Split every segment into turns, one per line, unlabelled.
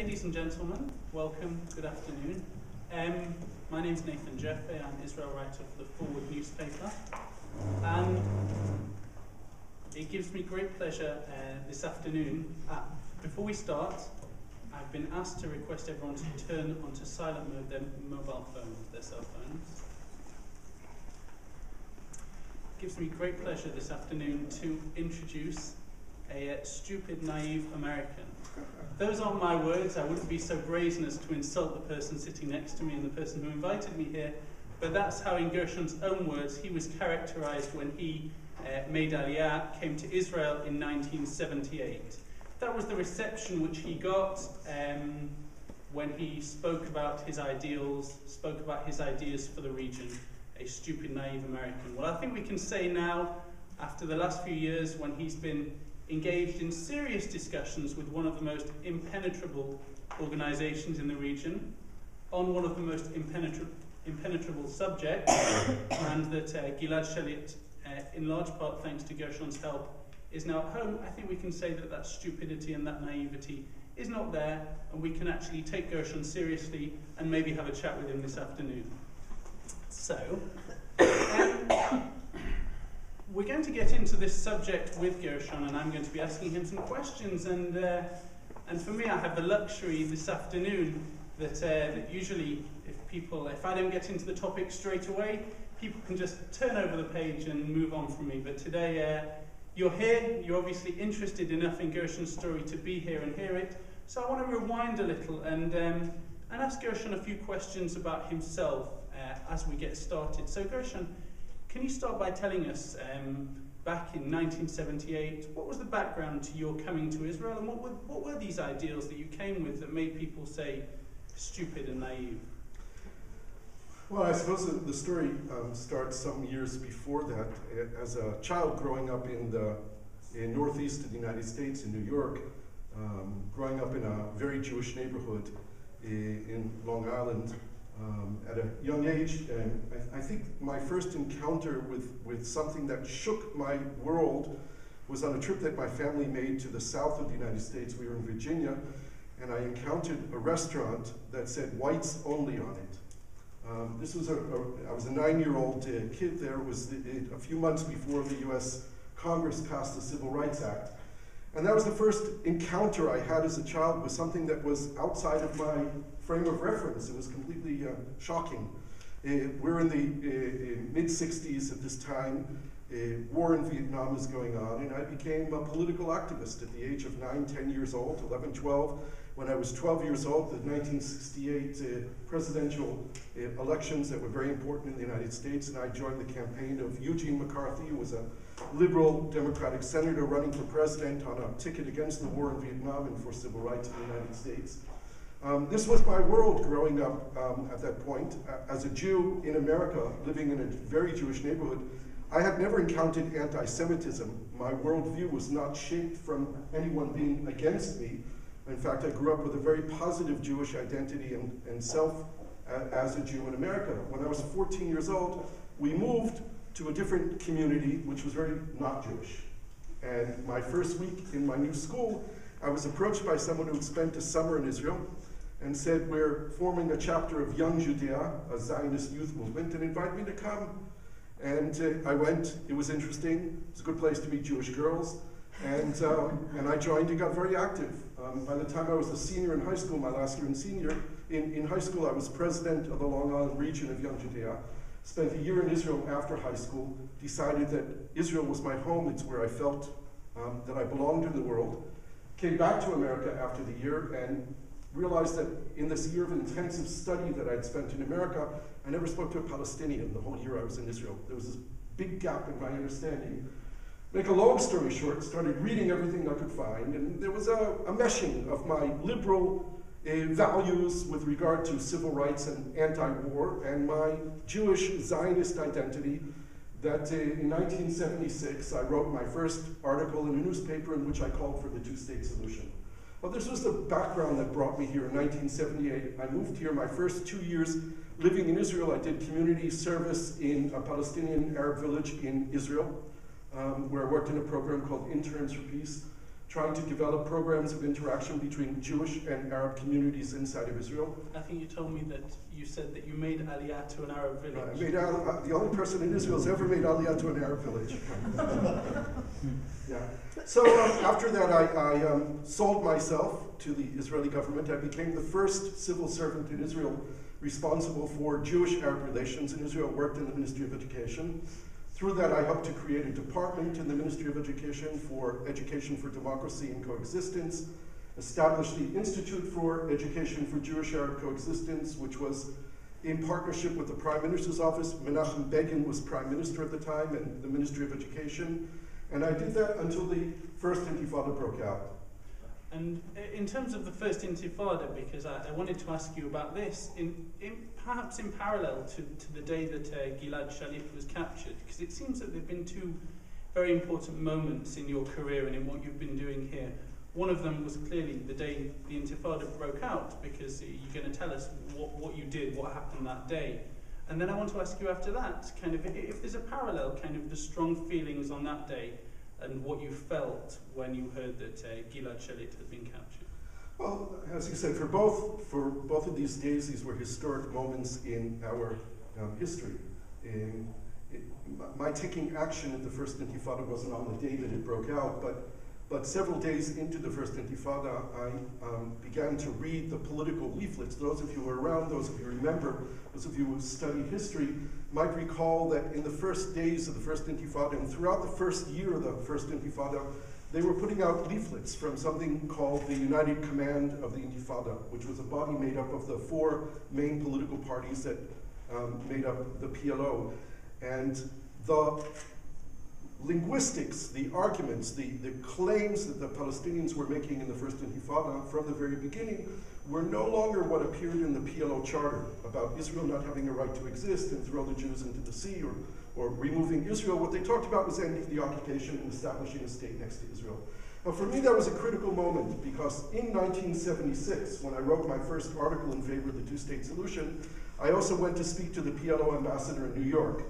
Ladies and gentlemen, welcome, good afternoon. My name is Nathan Jaffay, I'm Israel writer for the Forward newspaper, and it gives me great pleasure this afternoon. Before we start, I've been asked to request everyone to turn onto silent mode their mobile phones, their cell phones. It gives me great pleasure this afternoon to introduce a stupid, naive American. Those aren't my words. I wouldn't be so brazen as to insult the person sitting next to me and the person who invited me here, but that's how, in Gershon's own words, he was characterized when he made aaliyah, came to Israel in 1978. That was the reception which he got when he spoke about his ideals, spoke about his ideas for the region, a stupid, naive American. Well, I think we can say now, after the last few years, when he's been engaged in serious discussions with one of the most impenetrable organizations in the region, on one of the most impenetrable subjects, and that Gilad Shalit, in large part thanks to Gershon's help, is now at home, I think we can say that that stupidity and that naivety is not there, and we can actually take Gershon seriously and maybe have a chat with him this afternoon. So, we're going to get into this subject with Gershon, and I'm going to be asking him some questions. And for me, I have the luxury this afternoon that usually, if I don't get into the topic straight away, people can just turn over the page and move on from me. But today, you're here. You're obviously interested enough in Gershon's story to be here and hear it. So I want to rewind a little and ask Gershon a few questions about himself as we get started. So Gershon, can you start by telling us, back in 1978, what was the background to your coming to Israel, and what were these ideals that you came with that made people say stupid and naive?
Well, I suppose the story starts some years before that. As a child growing up in northeast of the United States, in New York, growing up in a very Jewish neighborhood in Long Island, at a young age, I think my first encounter with something that shook my world was on a trip that my family made to the south of the United States. We were in Virginia, and I encountered a restaurant that said whites only on it. I was a 9-year-old kid there. It was a few months before the US Congress passed the Civil Rights Act. And that was the first encounter I had as a child with something that was outside of my frame of reference. It was completely shocking. We're in the mid-60s at this time. War in Vietnam is going on, and I became a political activist at the age of 9, 10 years old, 11, 12. When I was 12 years old, the 1968 presidential elections that were very important in the United States, and I joined the campaign of Eugene McCarthy, who was a liberal Democratic senator running for president on a ticket against the war in Vietnam and for civil rights in the United States. This was my world growing up at that point. As a Jew in America, living in a very Jewish neighborhood, I had never encountered anti-Semitism. My worldview was not shaped from anyone being against me. In fact, I grew up with a very positive Jewish identity and self as a Jew in America. When I was 14 years old, we moved to a different community, which was very not Jewish. And my first week in my new school, I was approached by someone who had spent a summer in Israel and said, we're forming a chapter of Young Judea, a Zionist youth movement, and invited me to come. And I went. It was interesting. It's a good place to meet Jewish girls. And I joined and got very active. By the time I was a senior in high school, my last year in high school, I was president of the Long Island region of Young Judea. Spent a year in Israel after high school, decided that Israel was my home. It's where I felt that I belonged in the world. Came back to America after the year and realized that in this year of intensive study that I'd spent in America, I never spoke to a Palestinian the whole year I was in Israel. There was this big gap in my understanding. Make a long story short, started reading everything I could find, and there was a meshing of my liberal values with regard to civil rights and anti-war, and my Jewish Zionist identity that in 1976 I wrote my first article in a newspaper in which I called for the two-state solution. Well, this was the background that brought me here in 1978. I moved here my first 2 years living in Israel. I did community service in a Palestinian Arab village in Israel, where I worked in a program called Interns for Peace, trying to develop programs of interaction between Jewish and Arab communities inside of Israel.
I think you told me that you said that you made Aliyah to an Arab village.
I made the only person in Israel who's ever made Aliyah to an Arab village. Yeah. So after that, I sold myself to the Israeli government. I became the first civil servant in Israel responsible for Jewish-Arab relations in Israel, worked in the Ministry of Education. Through that, I helped to create a department in the Ministry of Education for Democracy and Coexistence, established the Institute for Education for Jewish-Arab Coexistence, which was in partnership with the Prime Minister's Office. Menachem Begin was Prime Minister at the time, and the Ministry of Education. And I did that until the first Intifada broke out.
And in terms of the first Intifada, because I wanted to ask you about this, perhaps in parallel to the day that Gilad Shalit was captured, because it seems that there have been two very important moments in your career and in what you've been doing here. One of them was clearly the day the Intifada broke out, because you're going to tell us what you did, what happened that day. And then I want to ask you after that, kind of, if there's a parallel, kind of the strong feelings on that day and what you felt when you heard that Gilad Shalit had been captured.
Well, as you said, for both of these days, these were historic moments in our history. My taking action at the first Intifada wasn't on the day that it broke out, but several days into the first Intifada, I began to read the political leaflets. Those of you who are around, those of you who remember, those of you who study history, might recall that in the first days of the first Intifada and throughout the first year of the first Intifada, they were putting out leaflets from something called the United Command of the Intifada, which was a body made up of the four main political parties that made up the PLO. And the linguistics, the arguments, the claims that the Palestinians were making in the first Intifada from the very beginning were no longer what appeared in the PLO charter about Israel not having a right to exist and throw the Jews into the sea or removing Israel. What they talked about was ending the occupation and establishing a state next to Israel. Now for me that was a critical moment because in 1976, when I wrote my first article in favor of the two-state solution, I also went to speak to the PLO ambassador in New York,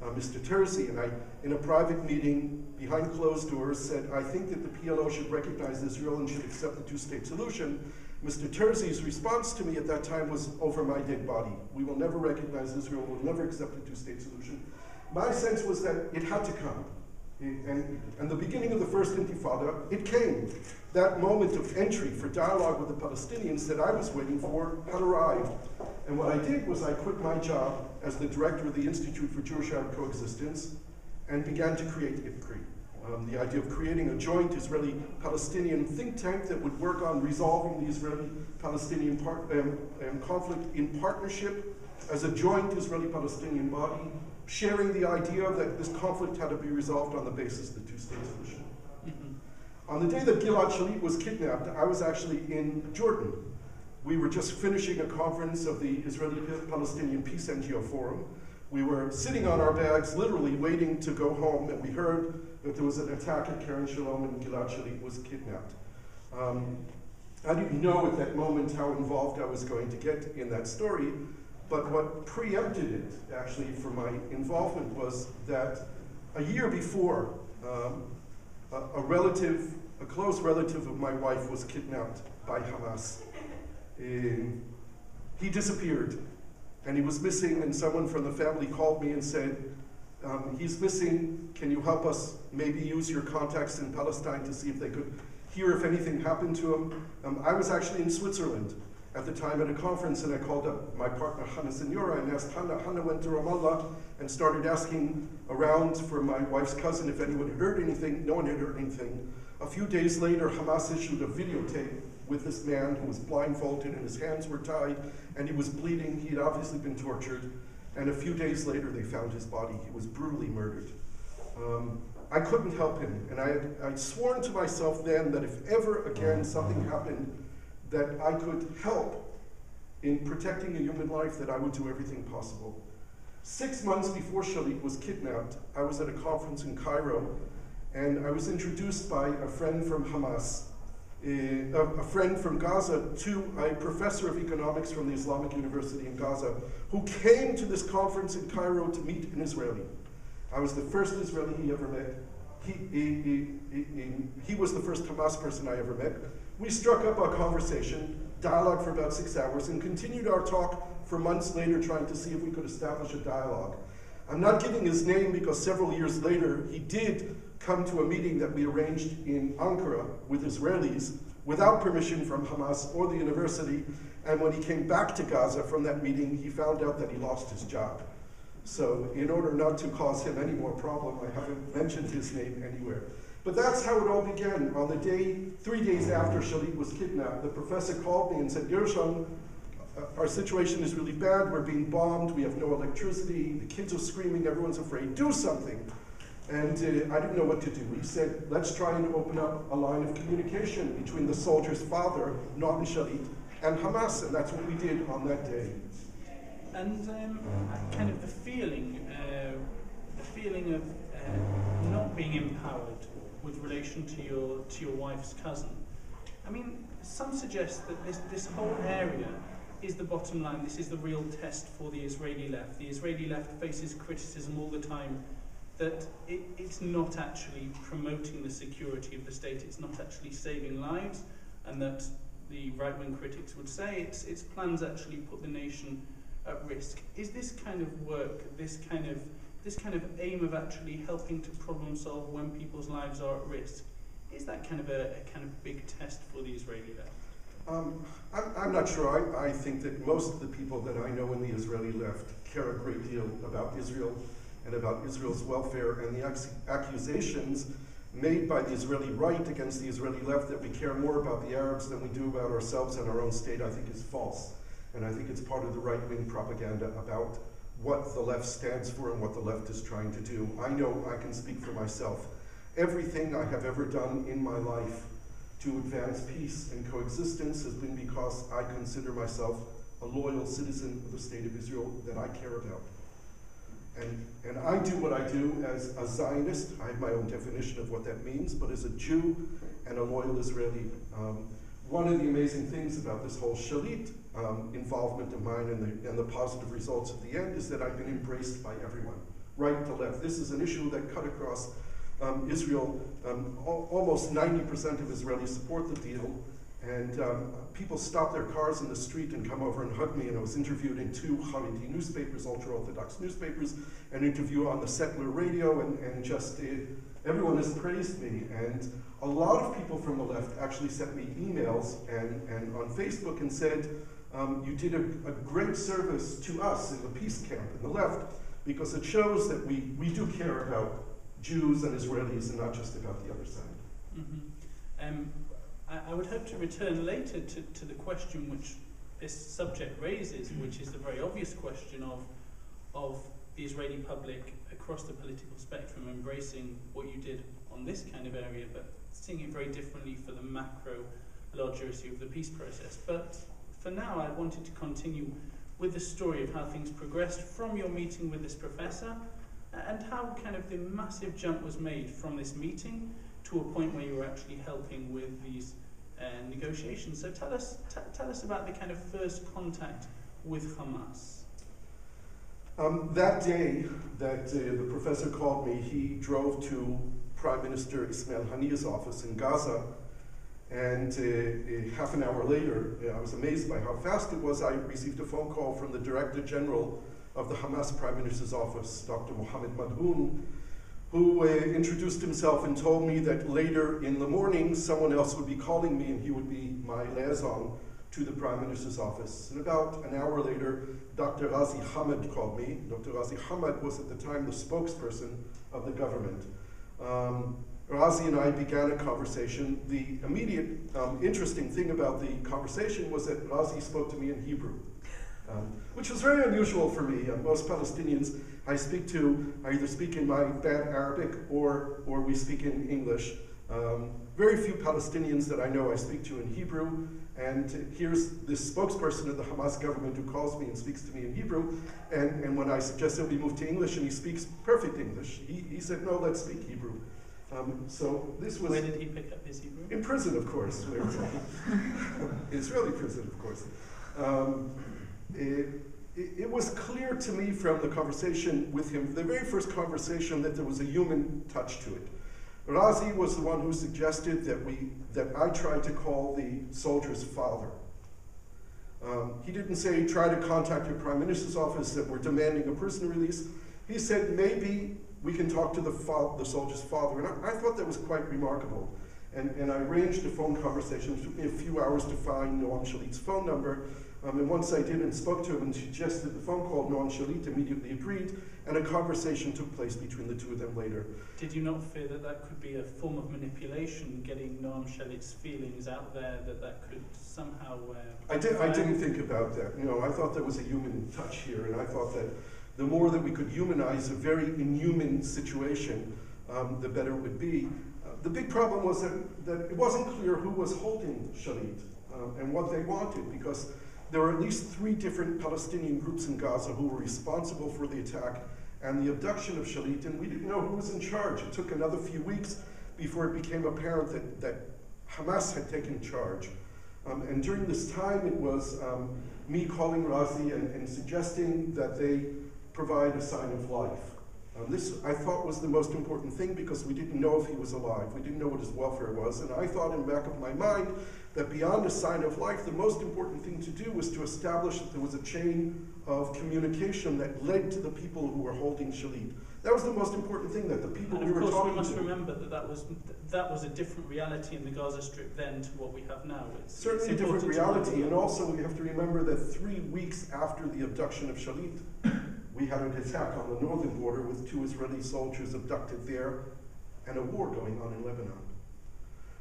Mr. Terzi, and I, in a private meeting behind closed doors, said, I think that the PLO should recognize Israel and should accept the two-state solution. Mr. Terzi's response to me at that time was, over my dead body. We will never recognize Israel, we'll never accept the two-state solution. My sense was that it had to come. And the beginning of the first Intifada, it came. That moment of entry for dialogue with the Palestinians that I was waiting for had arrived. And what I did was I quit my job as the director of the Institute for Jewish-Arab Coexistence and began to create IPCRI. The idea of creating a joint Israeli-Palestinian think tank that would work on resolving the Israeli-Palestinian conflict in partnership as a joint Israeli-Palestinian body, sharing the idea that this conflict had to be resolved on the basis of the two-state solution. On the day that Gilad Shalit was kidnapped, I was actually in Jordan. We were just finishing a conference of the Israeli-Palestinian Peace NGO Forum. We were sitting on our bags, literally waiting to go home, and we heard that there was an attack at Keren Shalom and Gilad Shalit was kidnapped. I didn't know at that moment how involved I was going to get in that story, but what preempted it, actually, for my involvement was that a year before, a close relative of my wife was kidnapped by Hamas. He disappeared, and he was missing, and someone from the family called me and said, he's missing, can you help us maybe use your contacts in Palestine to see if they could hear if anything happened to him? I was actually in Switzerland at the time at a conference, and I called up my partner Hannah Senora and asked Hannah. Hannah went to Ramallah and started asking around for my wife's cousin if anyone had heard anything. No one had heard anything. A few days later, Hamas issued a videotape with this man who was blindfolded and his hands were tied and he was bleeding. He had obviously been tortured. And a few days later, they found his body. He was brutally murdered. I couldn't help him, and I'd sworn to myself then that if ever again something happened that I could help in protecting a human life, that I would do everything possible. 6 months before Shalit was kidnapped, I was at a conference in Cairo, and I was introduced by a friend from Hamas, a friend from Gaza, to a professor of economics from the Islamic University in Gaza, who came to this conference in Cairo to meet an Israeli. I was the first Israeli he ever met. he was the first Hamas person I ever met. We struck up a conversation, dialogue for about 6 hours, and continued our talk for months later, trying to see if we could establish a dialogue. I'm not giving his name because several years later, he did come to a meeting that we arranged in Ankara with Israelis without permission from Hamas or the university. And when he came back to Gaza from that meeting, he found out that he lost his job. So in order not to cause him any more problem, I haven't mentioned his name anywhere. But that's how it all began. On the day, 3 days after Shalit was kidnapped, the professor called me and said, Gershon, our situation is really bad, we're being bombed, we have no electricity, the kids are screaming, everyone's afraid, do something. And I didn't know what to do. He said, let's try and open up a line of communication between the soldier's father, Nathan Jaffay, and Hamas, and that's what we did on that day.
And kind of the feeling of not being empowered with relation to your wife's cousin. I mean, some suggest that this whole area is the bottom line. This is the real test for the Israeli left. The Israeli left faces criticism all the time that it's not actually promoting the security of the state. It's not actually saving lives, and that the right-wing critics would say its plans actually put the nation at risk. Is this kind of work, this kind of aim of actually helping to problem solve when people's lives are at risk, is that kind of a big test for the Israeli left?
I'm not sure. I think that most of the people that I know in the Israeli left care a great deal about Israel and about Israel's welfare, and the accusations made by the Israeli right against the Israeli left that we care more about the Arabs than we do about ourselves and our own state, I think is false. And I think it's part of the right-wing propaganda about what the left stands for and what the left is trying to do. I know I can speak for myself. Everything I have ever done in my life to advance peace and coexistence has been because I consider myself a loyal citizen of the state of Israel that I care about. And I do what I do as a Zionist. I have my own definition of what that means, but as a Jew and a loyal Israeli. One of the amazing things about this whole Shalit involvement of mine and the positive results at the end is that I've been embraced by everyone, right to left. This is an issue that cut across Israel. Almost 90% of Israelis support the deal, and people stop their cars in the street and come over and hug me, and I was interviewed in 2 Haredi newspapers, ultra-Orthodox newspapers, an interview on the secular radio, and just everyone has praised me. And a lot of people from the left actually sent me emails and on Facebook and said, you did a great service to us in the peace camp in the left, because it shows that we do care about Jews and Israelis and not just about the other side.
Mm-hmm. I would hope to return later to the question which this subject raises, which is the very obvious question of the Israeli public across the political spectrum embracing what you did on this kind of area, but seeing it very differently for the macro largesse of the peace process. But for now, I wanted to continue with the story of how things progressed from your meeting with this professor, and how kind of the massive jump was made from this meeting to a point where you were actually helping with these negotiations. So tell us about the kind of first contact with Hamas.
That day that the professor called me, he drove to Prime Minister Ismail Haniyeh's office in Gaza, and half an hour later, I was amazed by how fast it was. I received a phone call from the Director General of the Hamas Prime Minister's office, Dr. Mohammed Madhoun, who introduced himself and told me that later in the morning, someone else would be calling me and he would be my liaison to the Prime Minister's office. And about an hour later, Dr. Razi Hamad called me. Dr. Razi Hamad was at the time the spokesperson of the government. Razi and I began a conversation. The immediate interesting thing about the conversation was that Razi spoke to me in Hebrew, which was very unusual for me. Most Palestinians I either speak in my bad Arabic or we speak in English. Very few Palestinians that I know I speak to in Hebrew, and here's this spokesperson of the Hamas government who calls me and speaks to me in Hebrew, and when I suggested we move to English and he speaks perfect English, he said, no, let's speak Hebrew. So this was...
Where did he pick up his Hebrew?
In prison, of course. Israeli prison, of course. It was clear to me from the conversation with him, the very first conversation, that there was a human touch to it. Razi was the one who suggested that I try to call the soldier's father. He didn't say try to contact your prime minister's office that we're demanding a prisoner release. He said maybe we can talk to the soldier's father, and I thought that was quite remarkable. And I arranged a phone conversation. It took me a few hours to find Noam Shalit's phone number. And once I did and spoke to him and suggested the phone call, Noam Shalit immediately agreed, and a conversation took place between the two of them later.
Did you not fear that that could be a form of manipulation, getting Noam Shalit's feelings out there, that could somehow...
I didn't think about that. You know, I thought there was a human touch here, and I thought that the more that we could humanize a very inhuman situation, the better it would be. The big problem was that it wasn't clear who was holding Shalit and what they wanted, because there were at least 3 different Palestinian groups in Gaza who were responsible for the attack and the abduction of Shalit, and we didn't know who was in charge. It took another few weeks before it became apparent that Hamas had taken charge. And during this time, it was me calling Razi and suggesting that they provide a sign of life. This, I thought, was the most important thing, because we didn't know if he was alive. We didn't know what his welfare was. And I thought in the back of my mind that beyond a sign of life, the most important thing to do was to establish that there was a chain of communication that led to the people who were holding Shalit. That was the most important thing, that the people we were talking to...
And of course we must remember that was a different reality in the Gaza Strip then to what we have now. It's
certainly a different reality, and also we have to remember that 3 weeks after the abduction of Shalit, we had an attack on the northern border with 2 Israeli soldiers abducted there, and a war going on in Lebanon.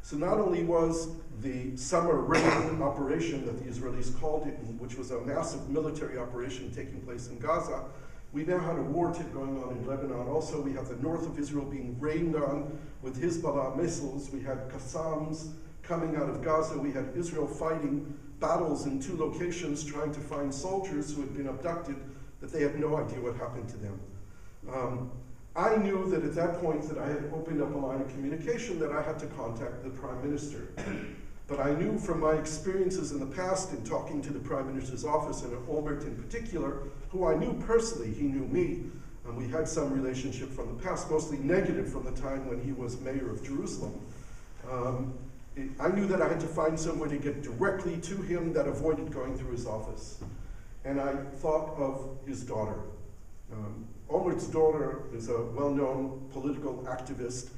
So not only was the summer rain operation that the Israelis called it, which was a massive military operation taking place in Gaza, we now had a war going on in Lebanon. Also, we have the north of Israel being rained on with Hezbollah missiles. We had Qassams coming out of Gaza. We had Israel fighting battles in 2 locations trying to find soldiers who had been abducted, that they had no idea what happened to them. I knew that at that point that I had opened up a line of communication that I had to contact the Prime Minister. But I knew from my experiences in the past in talking to the Prime Minister's office, and Olmert in particular, who I knew personally, he knew me, and we had some relationship from the past, mostly negative from the time when he was mayor of Jerusalem. I knew that I had to find some way to get directly to him that avoided going through his office. And I thought of his daughter. Olmert's daughter is a well-known political activist.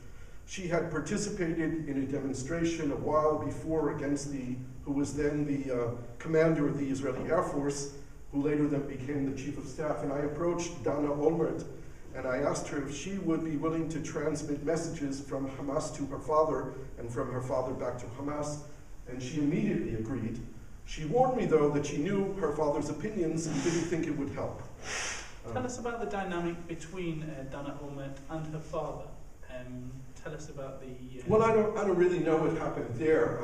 She had participated in a demonstration a while before against who was then the commander of the Israeli Air Force, who later then became the chief of staff. And I approached Dana Olmert, and I asked her if she would be willing to transmit messages from Hamas to her father and from her father back to Hamas, and she immediately agreed. She warned me, though, that she knew her father's opinions and didn't think it would help.
Tell us about the dynamic between Dana Olmert and her father. Tell us about the...
Well, I don't really know what happened there.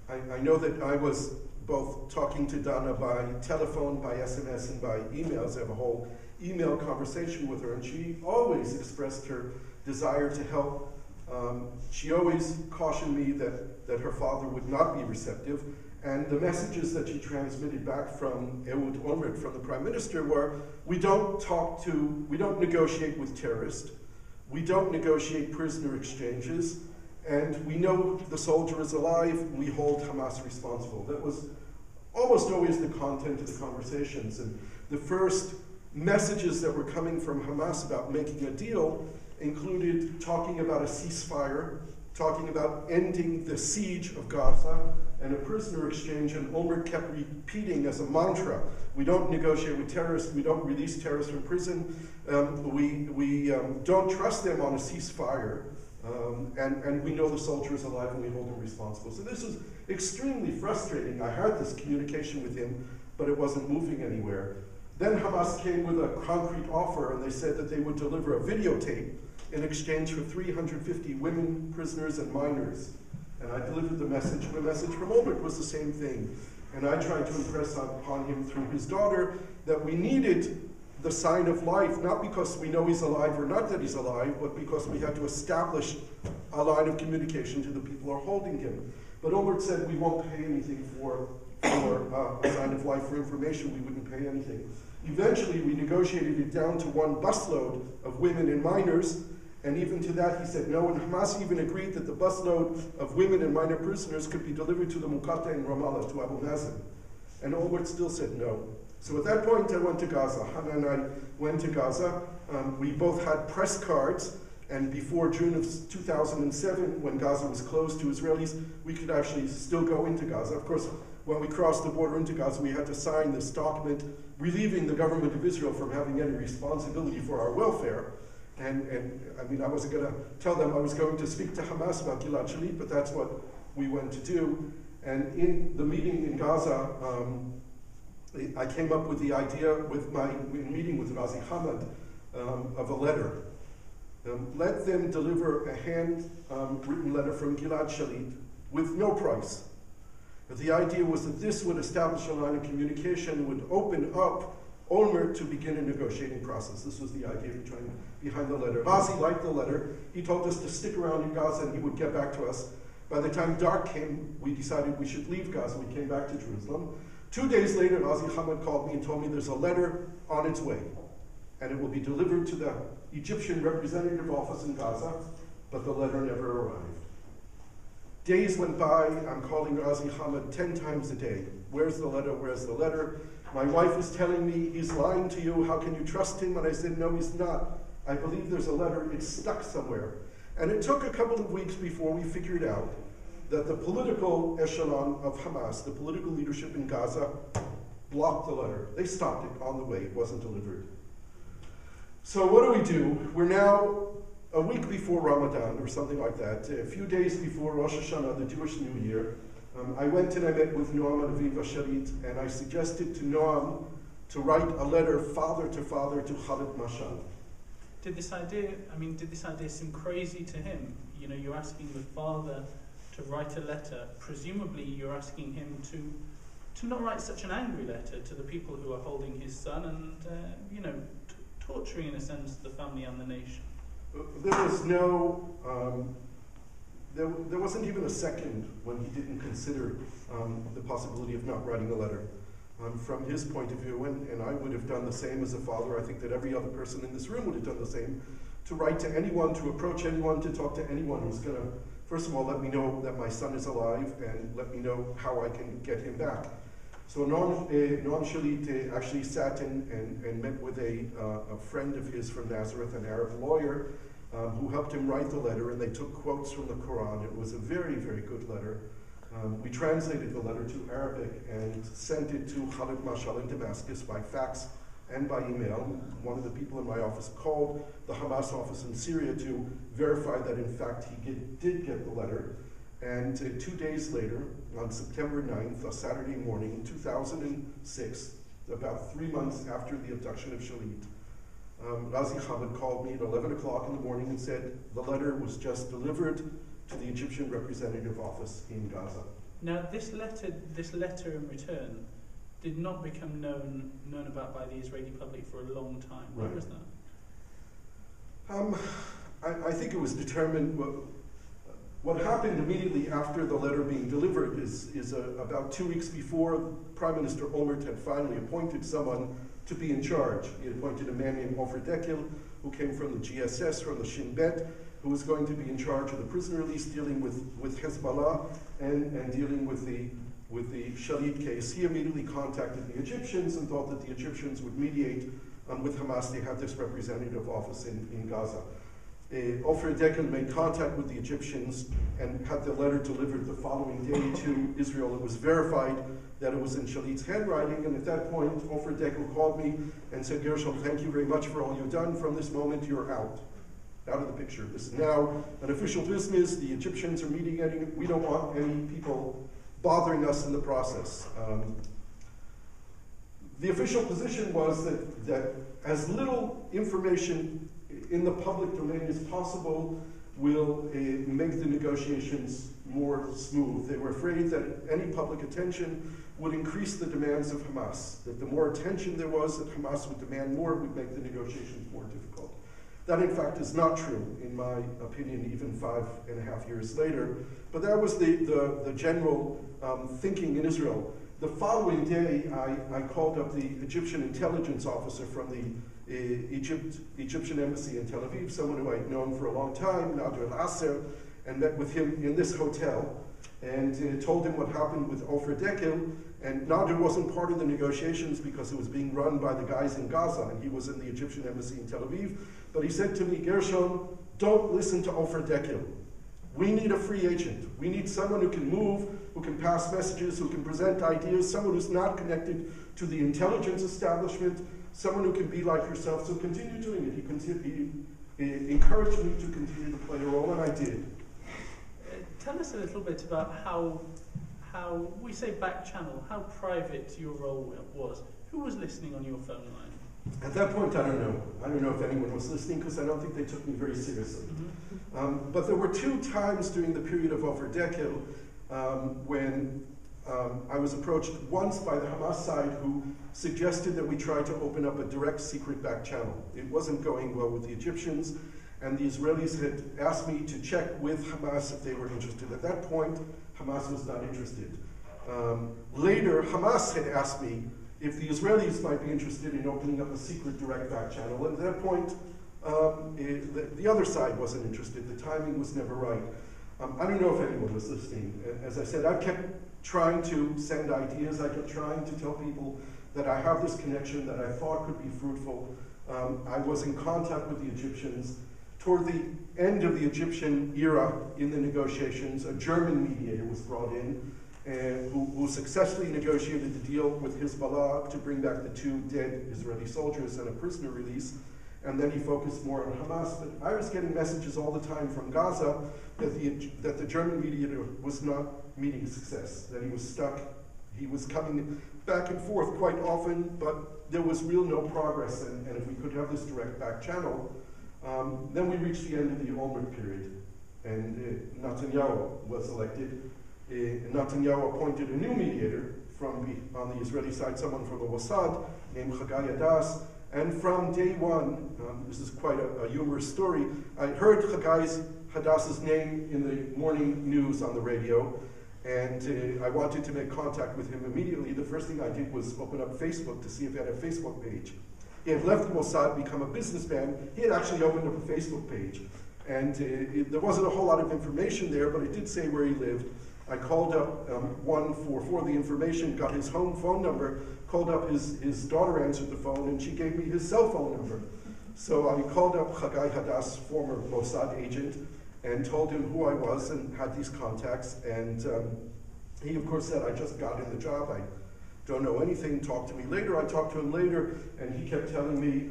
I know that I was both talking to Dana by telephone, by SMS, and by emails. I have a whole email conversation with her, and she always expressed her desire to help. She always cautioned me that her father would not be receptive. And the messages that she transmitted back from Ehud Olmert, from the Prime Minister, were, we don't negotiate with terrorists, we don't negotiate prisoner exchanges, and we know the soldier is alive, we hold Hamas responsible. That was almost always the content of the conversations. And the first messages that were coming from Hamas about making a deal included talking about a ceasefire, talking about ending the siege of Gaza, and a prisoner exchange, and Olmert kept repeating as a mantra, we don't negotiate with terrorists, we don't release terrorists from prison, we don't trust them on a ceasefire, and we know the soldier is alive and we hold him responsible. So this was extremely frustrating. I had this communication with him, but it wasn't moving anywhere. Then Hamas came with a concrete offer, and they said that they would deliver a videotape in exchange for 350 women, prisoners, and minors. And I delivered the message. The message from Olmert was the same thing. And I tried to impress upon him through his daughter that we needed the sign of life, not because we know he's alive or not that he's alive, but because we had to establish a line of communication to the people who are holding him. But Olmert said we won't pay anything for a sign of life. For information, we wouldn't pay anything. Eventually, we negotiated it down to 1 busload of women and minors, And even to that he said no, and Hamas even agreed that the busload of women and minor prisoners could be delivered to the Muqatta in Ramallah, to Abu Mazen. And Olmert still said no. So at that point I went to Gaza. Hannah and I went to Gaza. We both had press cards, and before June of 2007, when Gaza was closed to Israelis, we could actually still go into Gaza. Of course, when we crossed the border into Gaza, we had to sign this document relieving the government of Israel from having any responsibility for our welfare. And I mean, I wasn't going to tell them I was going to speak to Hamas about Gilad Shalit, but that's what we went to do. And in the meeting in Gaza, I came up with the idea with my meeting with Razi Hamad of a letter. Let them deliver a hand-written letter from Gilad Shalit with no price. But the idea was that this would establish a line of communication, would open up Olmert to begin a negotiating process. This was the idea behind the letter. Razi liked the letter. He told us to stick around in Gaza and he would get back to us. By the time dark came, we decided we should leave Gaza. We came back to Jerusalem. 2 days later, Razi Hamad called me and told me there's a letter on its way, and it will be delivered to the Egyptian representative office in Gaza, but the letter never arrived. Days went by, I'm calling Razi Hamad 10 times a day. Where's the letter? Where's the letter? My wife is telling me, he's lying to you, how can you trust him? And I said, no, he's not. I believe there's a letter, it's stuck somewhere. And it took a couple of weeks before we figured out that the political echelon of Hamas, the political leadership in Gaza, blocked the letter. They stopped it on the way, it wasn't delivered. So what do? We're now a week before Ramadan or something like that, a few days before Rosh Hashanah, the Jewish New Year. I went and I met with Noam and Aviva Shalit, and I suggested to Noam to write a letter father to Khalid Mashal.
Did this idea seem crazy to him? You know, you're asking the father to write a letter. Presumably you're asking him to not write such an angry letter to the people who are holding his son and, torturing in a sense the family and the nation.
There was no, there wasn't even a second when he didn't consider the possibility of not writing a letter. From his point of view, and I would have done the same as a father, I think that every other person in this room would have done the same, to write to anyone, to approach anyone, to talk to anyone who's going to, first of all, let me know that my son is alive and let me know how I can get him back. So Noam Shalit actually sat and met with a friend of his from Nazareth, an Arab lawyer, who helped him write the letter, and they took quotes from the Quran. It was a very, very good letter. We translated the letter to Arabic and sent it to Khalid Mashal in Damascus by fax and by email. One of the people in my office called the Hamas office in Syria to verify that in fact he did get the letter. And 2 days later, on September 9th, a Saturday morning in 2006, about 3 months after the abduction of Shalit, Razi Hamad called me at 11 o'clock in the morning and said the letter was just delivered to the Egyptian representative office in Gaza.
Now, this letter in return did not become known about by the Israeli public for a long time. Why was that?
I think it was determined. What happened immediately after the letter being delivered is about 2 weeks before Prime Minister Olmert had finally appointed someone to be in charge. He had appointed a man named Ofer Dekel, who came from the GSS, from the Shin Bet, who was going to be in charge of the prisoner release, dealing with Hezbollah and dealing with the Shalit case. He immediately contacted the Egyptians and thought that the Egyptians would mediate with Hamas. They had this representative office in Gaza. Ofer Dekel made contact with the Egyptians and had the letter delivered the following day to Israel. It was verified that it was in Shalit's handwriting, and at that point, Ofer Dekel called me and said, Gershon, thank you very much for all you've done. From this moment, you're out of the picture. This is now an official business. The Egyptians are mediating. We don't want any people bothering us in the process. The official position was that as little information in the public domain as possible will make the negotiations more smooth. They were afraid that any public attention would increase the demands of Hamas, that the more attention there was, that Hamas would demand more, would make the negotiations more difficult. That, in fact, is not true, in my opinion, even 5.5 years later. But that was the general thinking in Israel. The following day, I called up the Egyptian intelligence officer from the Egyptian embassy in Tel Aviv, someone who I'd known for a long time, Nader al-Asser, and met with him in this hotel, and told him what happened with Ofer Dekel. And Nader wasn't part of the negotiations because it was being run by the guys in Gaza, and he was in the Egyptian embassy in Tel Aviv. But he said to me, Gershon, don't listen to Ofer Dekel. We need a free agent. We need someone who can move, who can pass messages, who can present ideas, someone who's not connected to the intelligence establishment, someone who can be like yourself. So continue doing it. He encouraged me to continue to play a role, and I did.
Tell us a little bit about how we say Backchannel, how private your role was. Who was listening on your phone line?
At that point, I don't know. I don't know if anyone was listening because I don't think they took me very seriously. But there were 2 times during the period of Ofer Dekel when I was approached once by the Hamas side, who suggested that we try to open up a direct secret back channel. It wasn't going well with the Egyptians, and the Israelis had asked me to check with Hamas if they were interested. At that point, Hamas was not interested. Later, Hamas had asked me if the Israelis might be interested in opening up a secret direct back channel. And at that point, the other side wasn't interested. The timing was never right. I don't know if anyone was listening. As I said, I kept trying to send ideas. I kept trying to tell people that I have this connection that I thought could be fruitful. I was in contact with the Egyptians. Toward the end of the Egyptian era in the negotiations, a German mediator was brought in who successfully negotiated the deal with Hezbollah to bring back the 2 dead Israeli soldiers and a prisoner release. And then he focused more on Hamas. But I was getting messages all the time from Gaza that the German mediator was not meeting success, that he was stuck. He was coming back and forth quite often, but there was no progress. And if we could have this direct back channel, then we reached the end of the Olmert period, and Netanyahu was elected. Netanyahu appointed a new mediator on the Israeli side, someone from the Mossad named Chagai Hadass. And from day one, this is quite a humorous story, I heard Chagai Hadass's name in the morning news on the radio, and I wanted to make contact with him immediately. The first thing I did was open up Facebook to see if he had a Facebook page. He had left the Mossad, become a businessman. He had actually opened up a Facebook page. And there wasn't a whole lot of information there, but it did say where he lived. I called up 144, the information, got his home phone number, called up his daughter, answered the phone, and she gave me his cell phone number. So I called up Chagai Hadass, former Mossad agent, and told him who I was and had these contacts. And he, of course, said, I just got in the job. I don't know anything, talk to me later. I talked to him later, and he kept telling me,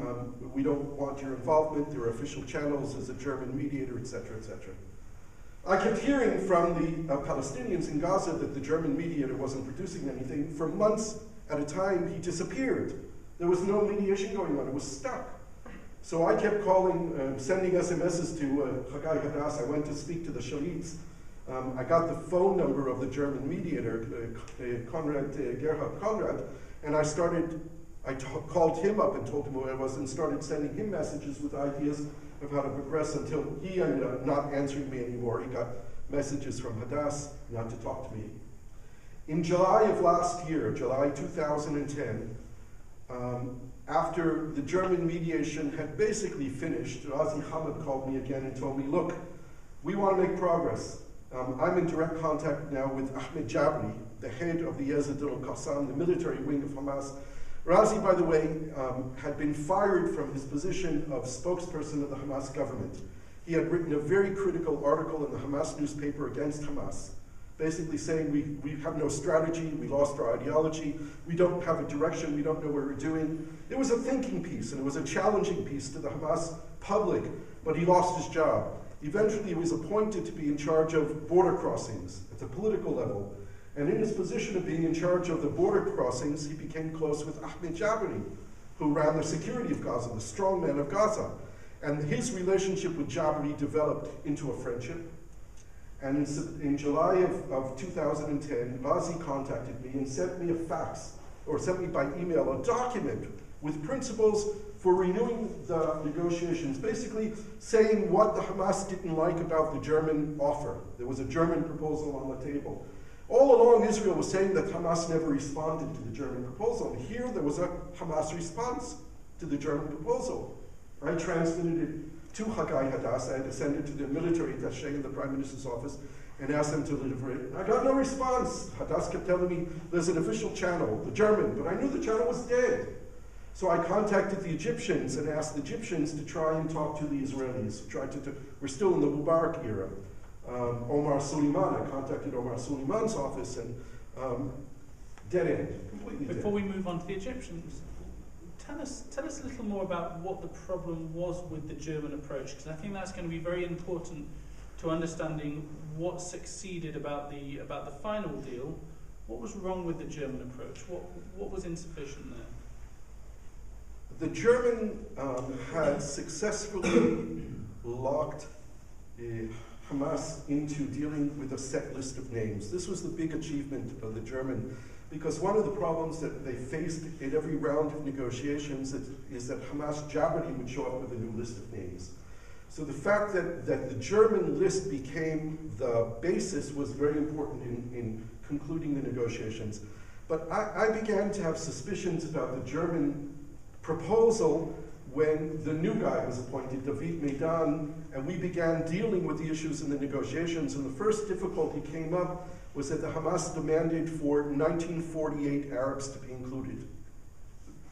we don't want your involvement, there are official channels as a German mediator, etc., etc. I kept hearing from the Palestinians in Gaza that the German mediator wasn't producing anything. For months at a time, he disappeared. There was no mediation going on, it was stuck. So I kept calling, sending SMSs to Chagai Hadass. I went to speak to the Shalits. I got the phone number of the German mediator, Gerhard Conrad, and I called him up and told him who I was and started sending him messages with ideas of how to progress until he ended up not answering me anymore. He got messages from Hadass not to talk to me. In July of last year, July 2010, after the German mediation had basically finished, Razi Hamad called me again and told me, look, we want to make progress. I'm in direct contact now with Ahmed Jabri, the head of the Yazid al-Qassam, the military wing of Hamas. Razi, by the way, had been fired from his position of spokesperson of the Hamas government. He had written a very critical article in the Hamas newspaper against Hamas, basically saying we have no strategy, we lost our ideology, we don't have a direction, we don't know what we're doing. It was a thinking piece, and it was a challenging piece to the Hamas public, but he lost his job. Eventually, he was appointed to be in charge of border crossings at the political level. And in his position of being in charge of the border crossings, he became close with Ahmed Jabri, who ran the security of Gaza, the strongman of Gaza. And his relationship with Jabri developed into a friendship. And in July of 2010, Razi contacted me and sent me a fax, or sent me by email, a document with principles for renewing the negotiations, basically saying what the Hamas didn't like about the German offer. There was a German proposal on the table. All along, Israel was saying that Hamas never responded to the German proposal. And here, there was a Hamas response. to the German proposal. I transmitted it to Hagai Hadass. I had to send it to the military attaché in the Prime Minister's office and asked them to deliver it. I got no response. Hadass kept telling me there's an official channel, the German, but I knew the channel was dead. So I contacted the Egyptians and asked the Egyptians to try and talk to the Israelis. We're still in the Mubarak era. Omar Suleiman, I contacted Omar Suleiman's office and dead end, completely dead.
Before we move on to the Egyptians, tell us a little more about what the problem was with the German approach, because I think that's going to be very important to understanding what succeeded about the final deal. What was wrong with the German approach? What was insufficient there?
The German had successfully locked Hamas into dealing with a set list of names. This was the big achievement of the German, because one of the problems that they faced in every round of negotiations is that Hamas Jabari would show up with a new list of names. So the fact that the German list became the basis was very important in concluding the negotiations. But I began to have suspicions about the German proposal when the new guy was appointed, David Maidan, and we began dealing with the issues in the negotiations. And the first difficulty came up was that the Hamas demanded for 1948 Arabs to be included.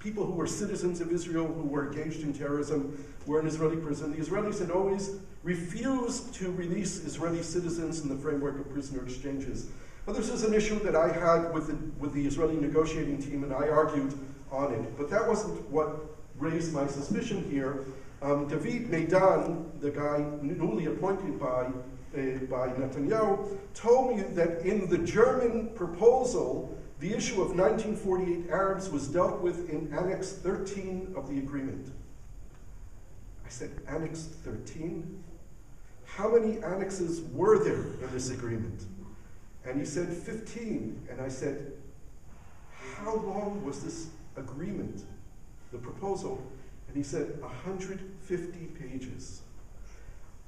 People who were citizens of Israel, who were engaged in terrorism, were in Israeli prison. The Israelis had always refused to release Israeli citizens in the framework of prisoner exchanges. But this is an issue that I had with the Israeli negotiating team, and I argued on it. But that wasn't what raised my suspicion here. David Maidan, the guy newly appointed by Netanyahu, told me that in the German proposal, the issue of 1948 Arabs was dealt with in Annex 13 of the agreement. I said, Annex 13? How many annexes were there in this agreement? And he said 15. And I said, how long was this agreement, the proposal? And he said 150 pages.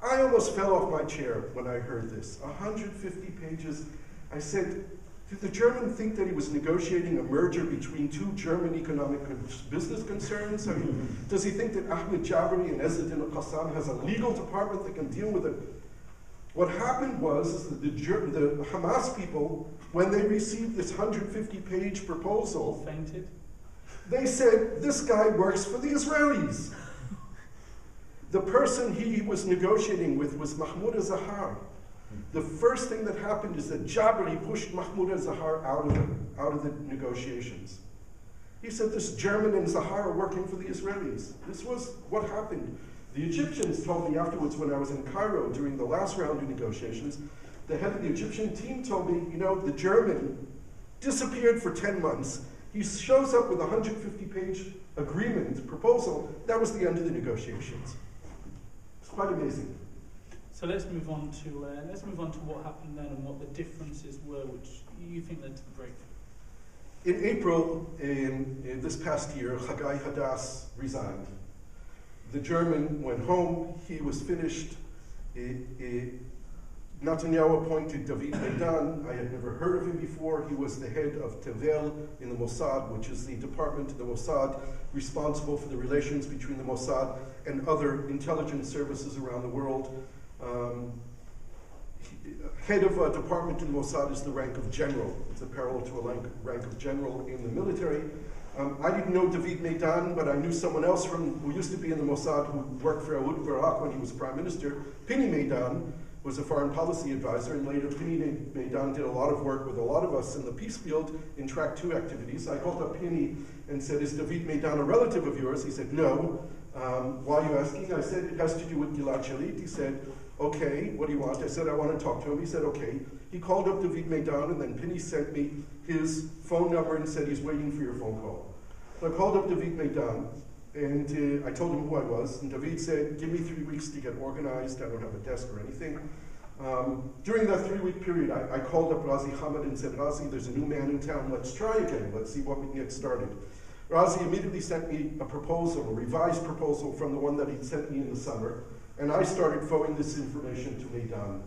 I almost fell off my chair when I heard this. 150 pages. I said, did the German think that he was negotiating a merger between two German economic business concerns? I mean, does he think that Ahmed Jabari and Ezzeddin al-Qassam has a legal department that can deal with it? What happened was that the Hamas people, when they received this 150-page proposal,
fainted.
They said, this guy works for the Israelis. The person he was negotiating with was Mahmoud al-Zahar. The first thing that happened is that Jabari pushed Mahmoud al-Zahar out of the negotiations. He said, this German and Zahar are working for the Israelis. This was what happened. The Egyptians told me afterwards when I was in Cairo during the last round of negotiations, the head of the Egyptian team told me, you know, the German disappeared for 10 months. He shows up with a 150-page agreement proposal. That was the end of the negotiations. It's quite amazing.
So let's move on to what happened then and what the differences were, which you think led to the breakthrough.
In April, in this past year, Hagai Hadass resigned. The German went home. He was finished. Netanyahu appointed David Maidan. I had never heard of him before. He was the head of Tevel in the Mossad, which is the department of the Mossad responsible for the relations between the Mossad and other intelligence services around the world. Head of a department in the Mossad is the rank of general. It's a parallel to a rank of general in the military. I didn't know David Maidan, but I knew someone else who used to be in the Mossad who worked for Ehud Barak when he was prime minister. Pini Maidan was a foreign policy advisor, and later Pini Maidan did a lot of work with a lot of us in the peace field in Track 2 activities. I called up Pini and said, is David Maidan a relative of yours? He said, no. Why are you asking? I said, it has to do with Gilad Shalit. He said, okay, what do you want? I said, I want to talk to him. He said, okay. He called up David Maidan, and then Pini sent me his phone number and said, he's waiting for your phone call. So I called up David Maidan, and I told him who I was, and David said, give me 3 weeks to get organized. I don't have a desk or anything. During that 3-week period, I called up Razi Hamad and said, Razi, there's a new man in town. Let's try again. Let's see what we can get started. Razi immediately sent me a proposal, a revised proposal from the one that he'd sent me in the summer, and I started forwarding this information to Maidan.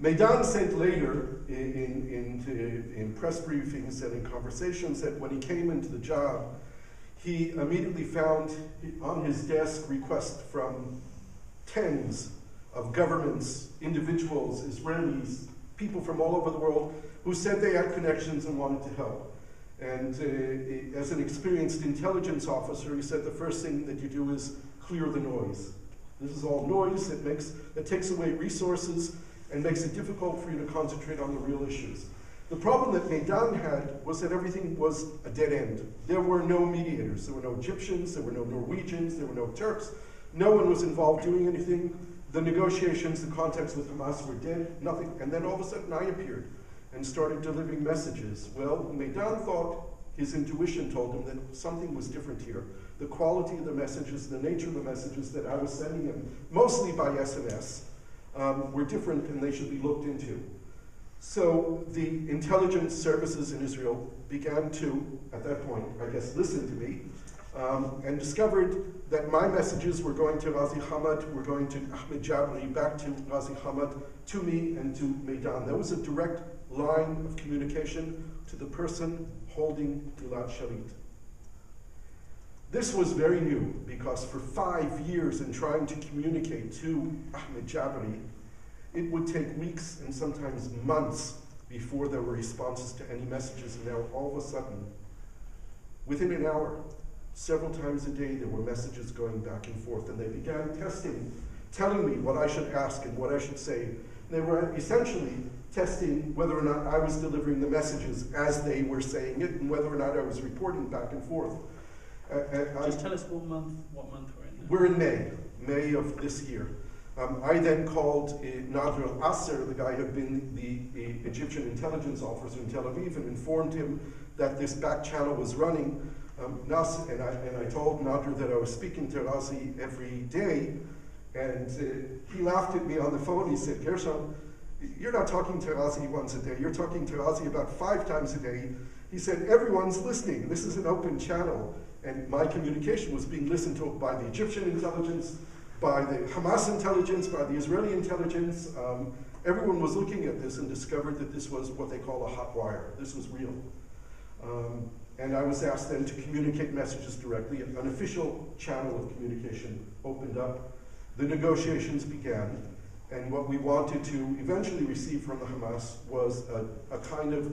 Maidan said later in press briefings and in conversations that when he came into the job, he immediately found on his desk requests from tens of governments, individuals, Israelis, people from all over the world who said they had connections and wanted to help. And as an experienced intelligence officer, he said the first thing that you do is clear the noise. This is all noise that takes away resources and makes it difficult for you to concentrate on the real issues. The problem that Maidan had was that everything was a dead end. There were no mediators. There were no Egyptians, there were no Norwegians, there were no Turks. No one was involved doing anything. The negotiations, the contacts with Hamas were dead, nothing. And then all of a sudden I appeared and started delivering messages. Well, Maidan thought, his intuition told him that something was different here. The quality of the messages, the nature of the messages that I was sending him, mostly by SMS, were different and they should be looked into. So the intelligence services in Israel began to, at that point, I guess, listen to me, and discovered that my messages were going to Ghazi Hamad, were going to Ahmed Jabri, back to Ghazi Hamad, to me and to Maidan. There was a direct line of communication to the person holding Gilad Shalit. This was very new because for 5 years in trying to communicate to Ahmed Jabri, it would take weeks and sometimes months before there were responses to any messages. And now all of a sudden, within an hour, several times a day, there were messages going back and forth. And they began testing, telling me what I should ask and what I should say. They were essentially testing whether or not I was delivering the messages as they were saying it and whether or not I was reporting back and forth.
Just tell us what month we're in now.
We're in May of this year. I then called Nader al-Asser, the guy who had been the Egyptian intelligence officer in Tel Aviv, and informed him that this back channel was running. And I told Nader that I was speaking to Ghazi every day, and he laughed at me on the phone. He said, Gershon, you're not talking to Ghazi once a day, you're talking to Ghazi about 5 times a day. He said, everyone's listening. This is an open channel. And my communication was being listened to by the Egyptian intelligence, by the Hamas intelligence, by the Israeli intelligence. Everyone was looking at this and discovered that this was what they call a hot wire. This was real. And I was asked then to communicate messages directly. An official channel of communication opened up. The negotiations began. And what we wanted to eventually receive from the Hamas was a kind of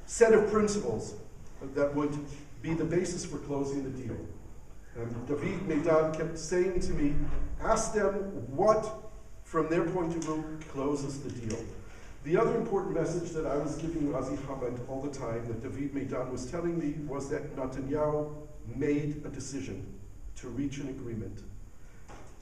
set of principles that would be the basis for closing the deal. David Maidan kept saying to me, ask them what, from their point of view, closes the deal. The other important message that I was giving Ghazi Hamad all the time, that David Maidan was telling me, was that Netanyahu made a decision to reach an agreement.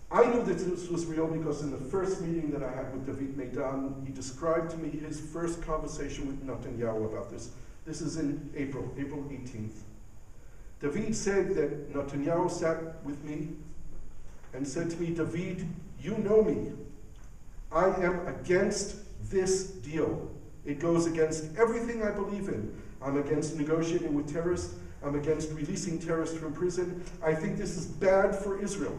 I knew that this was real because in the first meeting that I had with David Maidan, he described to me his first conversation with Netanyahu about this. This is in April 18th. David said that Netanyahu sat with me and said to me, David, you know me. I am against this deal. It goes against everything I believe in. I'm against negotiating with terrorists. I'm against releasing terrorists from prison. I think this is bad for Israel.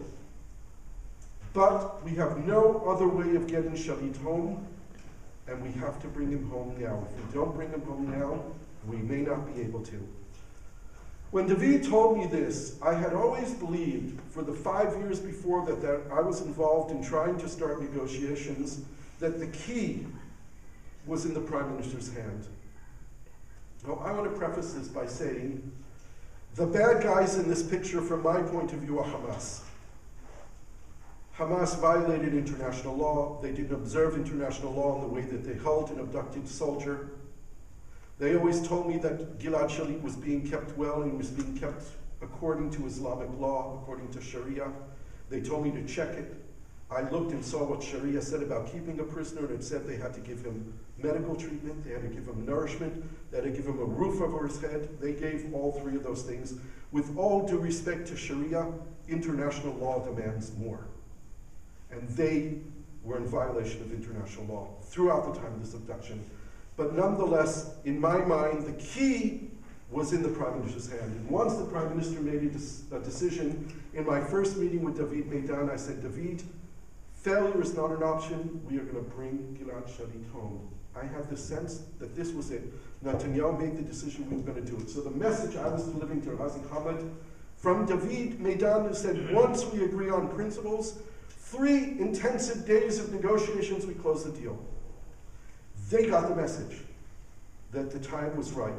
But we have no other way of getting Shalit home, and we have to bring him home now. If we don't bring him home now, we may not be able to. When David told me this, I had always believed for the 5 years before that I was involved in trying to start negotiations, that the key was in the Prime Minister's hand. Now, I want to preface this by saying the bad guys in this picture, from my point of view, are Hamas. Hamas violated international law. They didn't observe international law in the way that they held an abducted soldier. They always told me that Gilad Shalit was being kept well and was being kept according to Islamic law, according to Sharia. They told me to check it. I looked and saw what Sharia said about keeping a prisoner, and it said they had to give him medical treatment, they had to give him nourishment, they had to give him a roof over his head. They gave all 3 of those things. With all due respect to Sharia, international law demands more. And they were in violation of international law throughout the time of this abduction. But nonetheless, in my mind, the key was in the Prime Minister's hand. And once the Prime Minister made a decision, in my first meeting with David Maidan, I said, David, failure is not an option. We are going to bring Gilad Shalit home. I have the sense that this was it. Netanyahu made the decision we were going to do it. So the message I was delivering to Ghazi Hamad From David Meidan, who said, once we agree on principles, 3 intensive days of negotiations, we close the deal. They got the message that the time was ripe,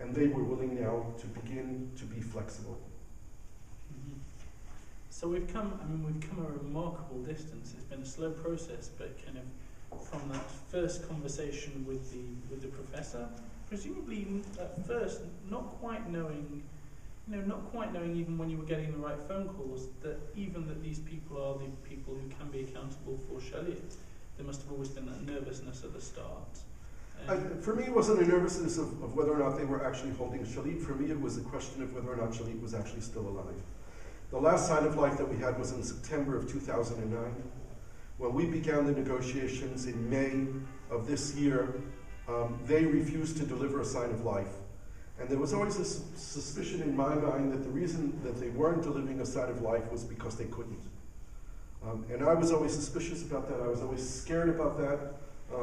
and they were willing now to begin to be flexible.
So we've come a remarkable distance. It's been a slow process, but kind of from that first conversation with the professor, presumably at first not quite knowing even when you were getting the right phone calls, that these people are the people who can be accountable for Shalit. There must have always been that nervousness at the start.
For me, it wasn't a nervousness of whether or not they were actually holding Shalit. For me, it was a question of whether or not Shalit was actually still alive. The last sign of life that we had was in September of 2009. When we began the negotiations in May of this year, they refused to deliver a sign of life. And there was always a suspicion in my mind that the reason that they weren't delivering a sign of life was because they couldn't. And I was always suspicious about that. I was always scared about that.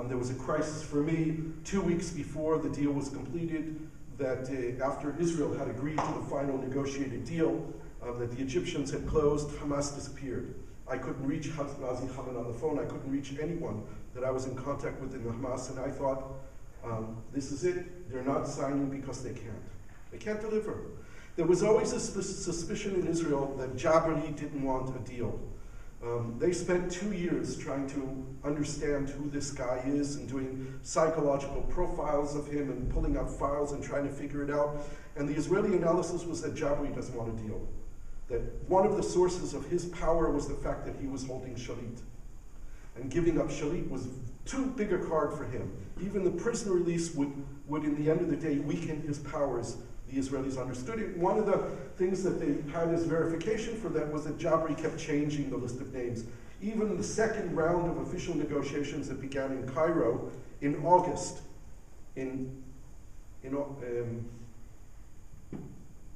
There was a crisis for me 2 weeks before the deal was completed, that after Israel had agreed to the final negotiated deal, that the Egyptians had closed, Hamas disappeared. I couldn't reach Nazi Haman on the phone. I couldn't reach anyone that I was in contact with in the Hamas, and I thought, this is it. They're not signing because they can't. They can't deliver. There was always a suspicion in Israel that Jabari didn't want a deal. They spent 2 years trying to understand who this guy is and doing psychological profiles of him and pulling out files and trying to figure it out. And the Israeli analysis was that Jabari doesn't want a deal. That one of the sources of his power was the fact that he was holding Shalit. And giving up Shalit was too big a card for him. Even the prisoner release would in the end of the day, weaken his powers. The Israelis understood it. One of the things that they had as verification for that was that Jabari kept changing the list of names. Even the second round of official negotiations that began in Cairo in August,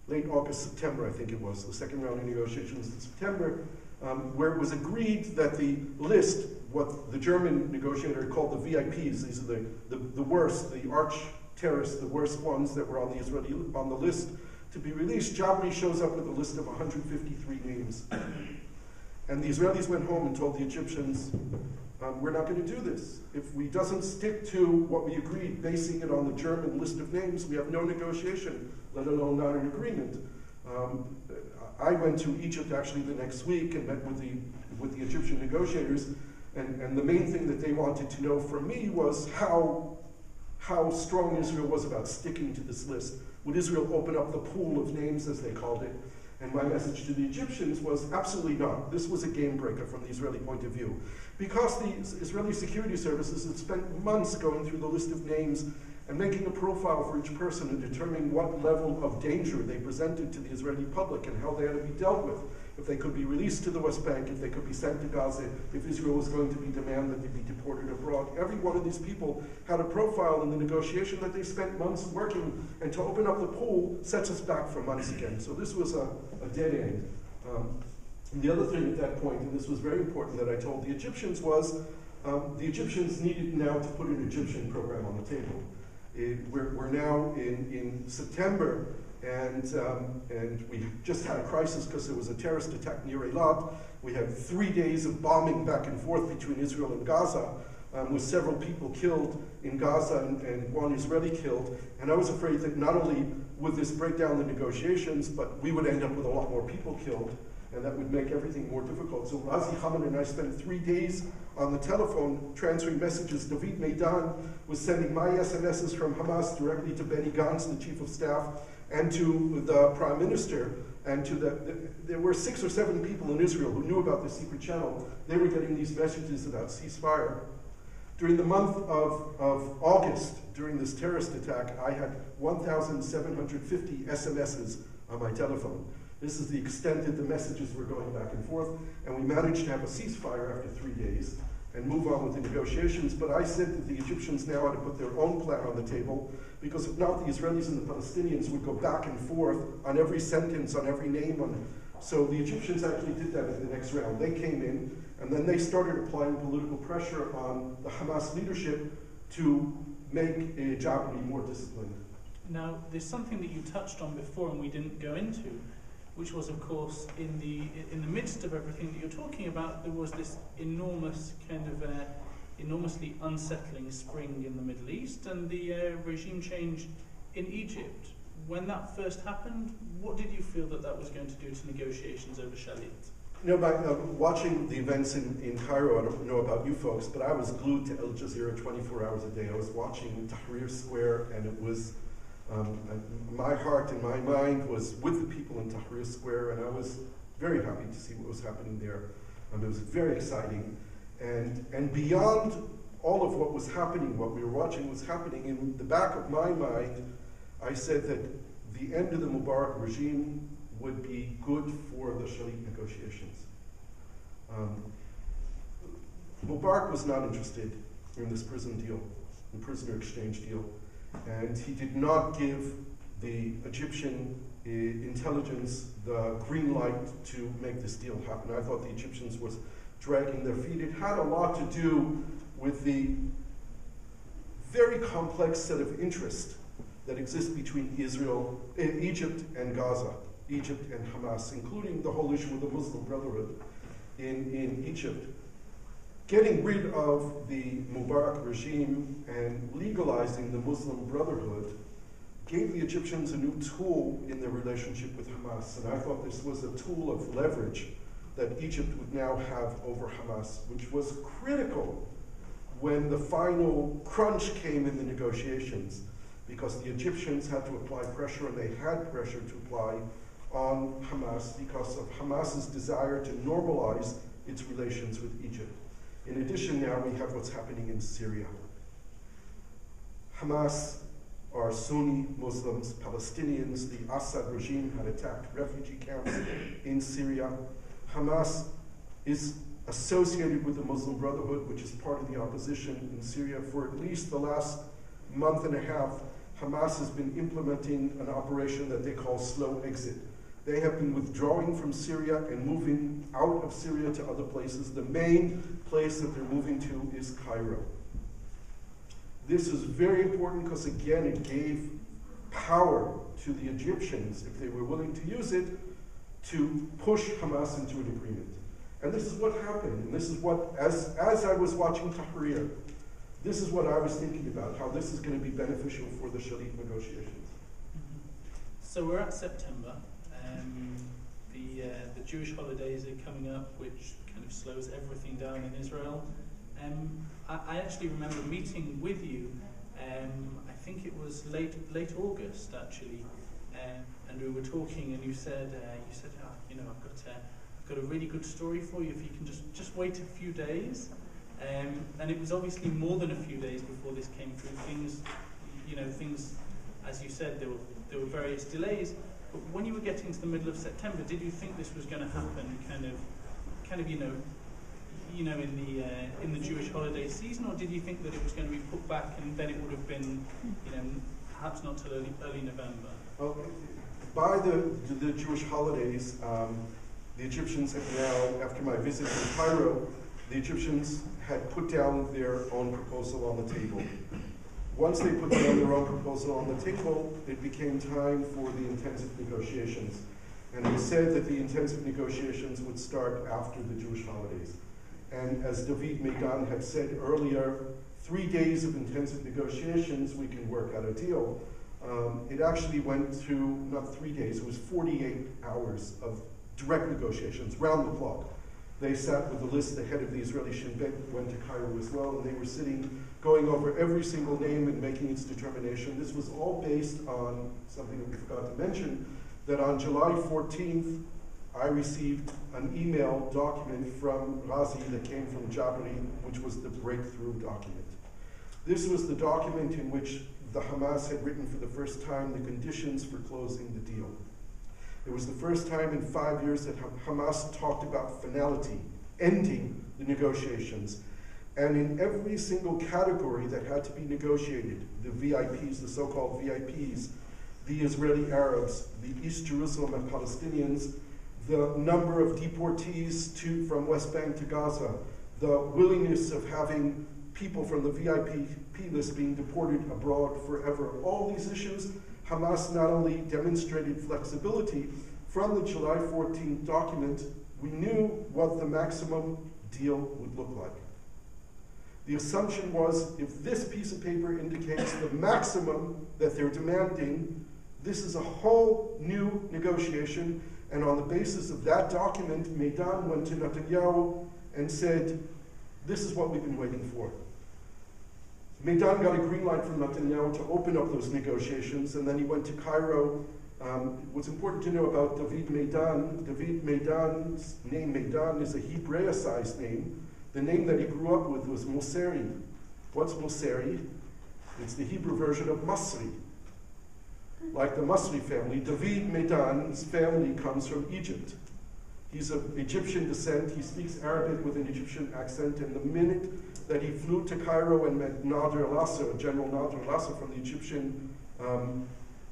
late August, September, I think it was, the second round of negotiations in September, where it was agreed that the list, what the German negotiator called the VIPs, these are the worst, the arch terrorists, the worst ones that were on the list to be released. Jabari shows up with a list of 153 names. And the Israelis went home and told the Egyptians, we're not going to do this. If we doesn't stick to what we agreed, basing it on the German list of names, we have no negotiation, let alone not an agreement. I went to Egypt actually the next week and met with the Egyptian negotiators, and the main thing that they wanted to know from me was how strong Israel was about sticking to this list. Would Israel open up the pool of names, as they called it? And my message to the Egyptians was absolutely not. This was a game breaker from the Israeli point of view. Because the Israeli security services had spent months going through the list of names and making a profile for each person and determining what level of danger they presented to the Israeli public and how they had to be dealt with. If they could be released to the West Bank, if they could be sent to Gaza, if Israel was going to be demanded that they be deported abroad. Every one of these people had a profile in the negotiation that they spent months working, and to open up the pool sets us back for months again. So this was a dead end. And the other thing at that point, and this was very important that I told the Egyptians, was the Egyptians needed now to put an Egyptian program on the table. We're now in September, and we just had a crisis because there was a terrorist attack near Eilat. We had 3 days of bombing back and forth between Israel and Gaza, with several people killed in Gaza and one Israeli killed. And I was afraid that not only would this break down the negotiations, but we would end up with a lot more people killed, and that would make everything more difficult. So Razi Haman and I spent 3 days on the telephone transferring messages. David Meidan was sending my SMSs from Hamas directly to Benny Gantz, the chief of staff, and to the prime minister, and to there were 6 or 7 people in Israel who knew about the secret channel. They were getting these messages about ceasefire. During the month of August, during this terrorist attack, I had 1,750 SMSs on my telephone. This is the extent that the messages were going back and forth, and we managed to have a ceasefire after 3 days and move on with the negotiations. But I said that the Egyptians now had to put their own plan on the table, because if not, the Israelis and the Palestinians would go back and forth on every sentence, on every name. So the Egyptians actually did that in the next round. They came in, and then they started applying political pressure on the Hamas leadership to make Jabari more disciplined.
Now, there's something that you touched on before and we didn't go into, which was, of course, in the midst of everything that you're talking about, there was this enormous kind of enormously unsettling spring in the Middle East and the regime change in Egypt. When that first happened, what did you feel that was going to do to negotiations over Shalit?
You know, by watching the events in Cairo, I don't know about you folks, but I was glued to Al Jazeera 24 hours a day. I was watching Tahrir Square, and it was, my heart and my mind was with the people in Tahrir Square, and I was very happy to see what was happening there. It was very exciting. And beyond all of what was happening, what we were watching was happening, in the back of my mind, I said that the end of the Mubarak regime would be good for the Shalit negotiations. Mubarak was not interested in this prison deal, the prisoner exchange deal, and he did not give the Egyptian intelligence the green light to make this deal happen. I thought the Egyptians was dragging their feet. It had a lot to do with the very complex set of interests that exist between Egypt and Gaza, Egypt and Hamas, including the whole issue of the Muslim Brotherhood in Egypt. Getting rid of the Mubarak regime and legalizing the Muslim Brotherhood gave the Egyptians a new tool in their relationship with Hamas. And I thought this was a tool of leverage that Egypt would now have over Hamas, which was critical when the final crunch came in the negotiations, because the Egyptians had to apply pressure, and they had pressure to apply on Hamas because of Hamas's desire to normalize its relations with Egypt. In addition, now we have what's happening in Syria. Hamas are Sunni Muslims, Palestinians. The Assad regime had attacked refugee camps in Syria. Hamas is associated with the Muslim Brotherhood, which is part of the opposition in Syria. For at least the last month and a half, Hamas has been implementing an operation that they call slow exit. They have been withdrawing from Syria and moving out of Syria to other places. The main place that they're moving to is Cairo. This is very important because, again, it gave power to the Egyptians, if they were willing to use it, to push Hamas into an agreement. And this is what happened. And this is what, as I was watching Tahrir, this is what I was thinking about, how this is going to be beneficial for the Shalit negotiations.
So we're at September. The Jewish holidays are coming up, which kind of slows everything down in Israel. I actually remember meeting with you, I think it was late August actually, and we were talking, and you said, you know, I've got a really good story for you if you can just wait a few days. And it was obviously more than a few days before this came through. Things, as you said, there were various delays. But when you were getting to the middle of September, did you think this was going to happen, in the Jewish holiday season, or did you think that it was going to be put back and then it would have been, perhaps not till early November?
Well, by the Jewish holidays, the Egyptians have now, after my visit to Cairo, the Egyptians had put down their own proposal on the table. Once they put down their own proposal on the table, it became time for the intensive negotiations. And they said that the intensive negotiations would start after the Jewish holidays. And as David Megan had said earlier, 3 days of intensive negotiations, we can work out a deal. It actually went through, not 3 days, it was 48 hours of direct negotiations, round the clock. They sat with a list. The head of the Israeli Shin Bet went to Cairo as well, and they were sitting, going over every single name and making its determination. This was all based on something that we forgot to mention, that on July 14th, I received an email document from Razi that came from Jabari, which was the breakthrough document. This was the document in which the Hamas had written for the first time the conditions for closing the deal. It was the first time in 5 years that Hamas talked about finality, ending the negotiations. And in every single category that had to be negotiated, the VIPs, the so-called VIPs, the Israeli Arabs, the East Jerusalem and Palestinians, the number of deportees from West Bank to Gaza, the willingness of having people from the VIP list being deported abroad forever, all these issues, Hamas not only demonstrated flexibility, from the July 14th document, we knew what the maximum deal would look like. The assumption was, if this piece of paper indicates the maximum that they're demanding, this is a whole new negotiation, and on the basis of that document, Meidan went to Netanyahu and said, this is what we've been waiting for. Meidan got a green light from Netanyahu to open up those negotiations, and then he went to Cairo. What's important to know about David Meidan's name, Meidan, is a Hebraicized name. The name that he grew up with was Moseri. What's Moseri? It's the Hebrew version of Masri. Like the Masri family, David Meidan's family comes from Egypt. He's of Egyptian descent. He speaks Arabic with an Egyptian accent, and the minute that he flew to Cairo and met Nader al-Assad, General Nader al-Assad from the Egyptian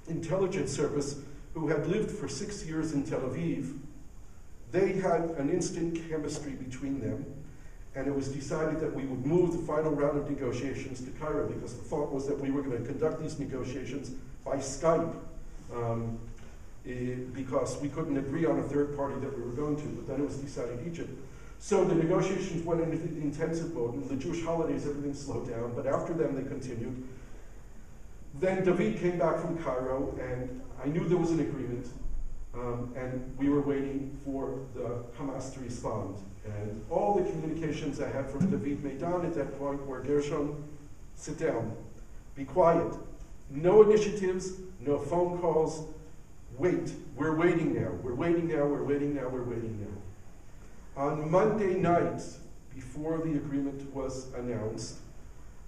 intelligence service, who had lived for 6 years in Tel Aviv, they had an instant chemistry between them, and it was decided that we would move the final round of negotiations to Cairo, because the thought was that we were going to conduct these negotiations by Skype, because we couldn't agree on a third party that we were going to, but then it was decided Egypt. So the negotiations went into the intensive mode, and the Jewish holidays, everything slowed down, but after them they continued. Then David came back from Cairo, and I knew there was an agreement, and we were waiting for the Hamas to respond. And all the communications I had from David Meidan at that point were, Gershon, sit down, be quiet. No initiatives, no phone calls, wait. We're waiting now, we're waiting now, we're waiting now, we're waiting now. On Monday night, before the agreement was announced,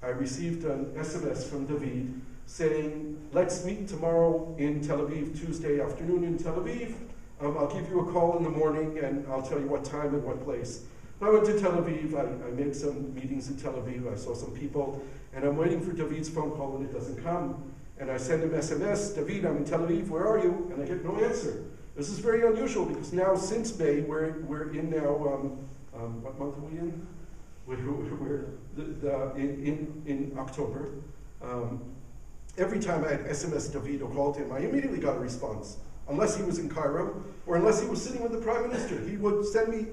I received an SMS from David saying, let's meet tomorrow in Tel Aviv, Tuesday afternoon in Tel Aviv. I'll give you a call in the morning and I'll tell you what time and what place. I went to Tel Aviv, I made some meetings in Tel Aviv, I saw some people, and I'm waiting for David's phone call and it doesn't come. And I send him SMS, David, I'm in Tel Aviv, where are you? And I get no answer. This is very unusual because now since May, we're in now, what month are we in? We're in October. Every time I had SMS David or called him, I immediately got a response. Unless he was in Cairo, or unless he was sitting with the Prime Minister. He would send me,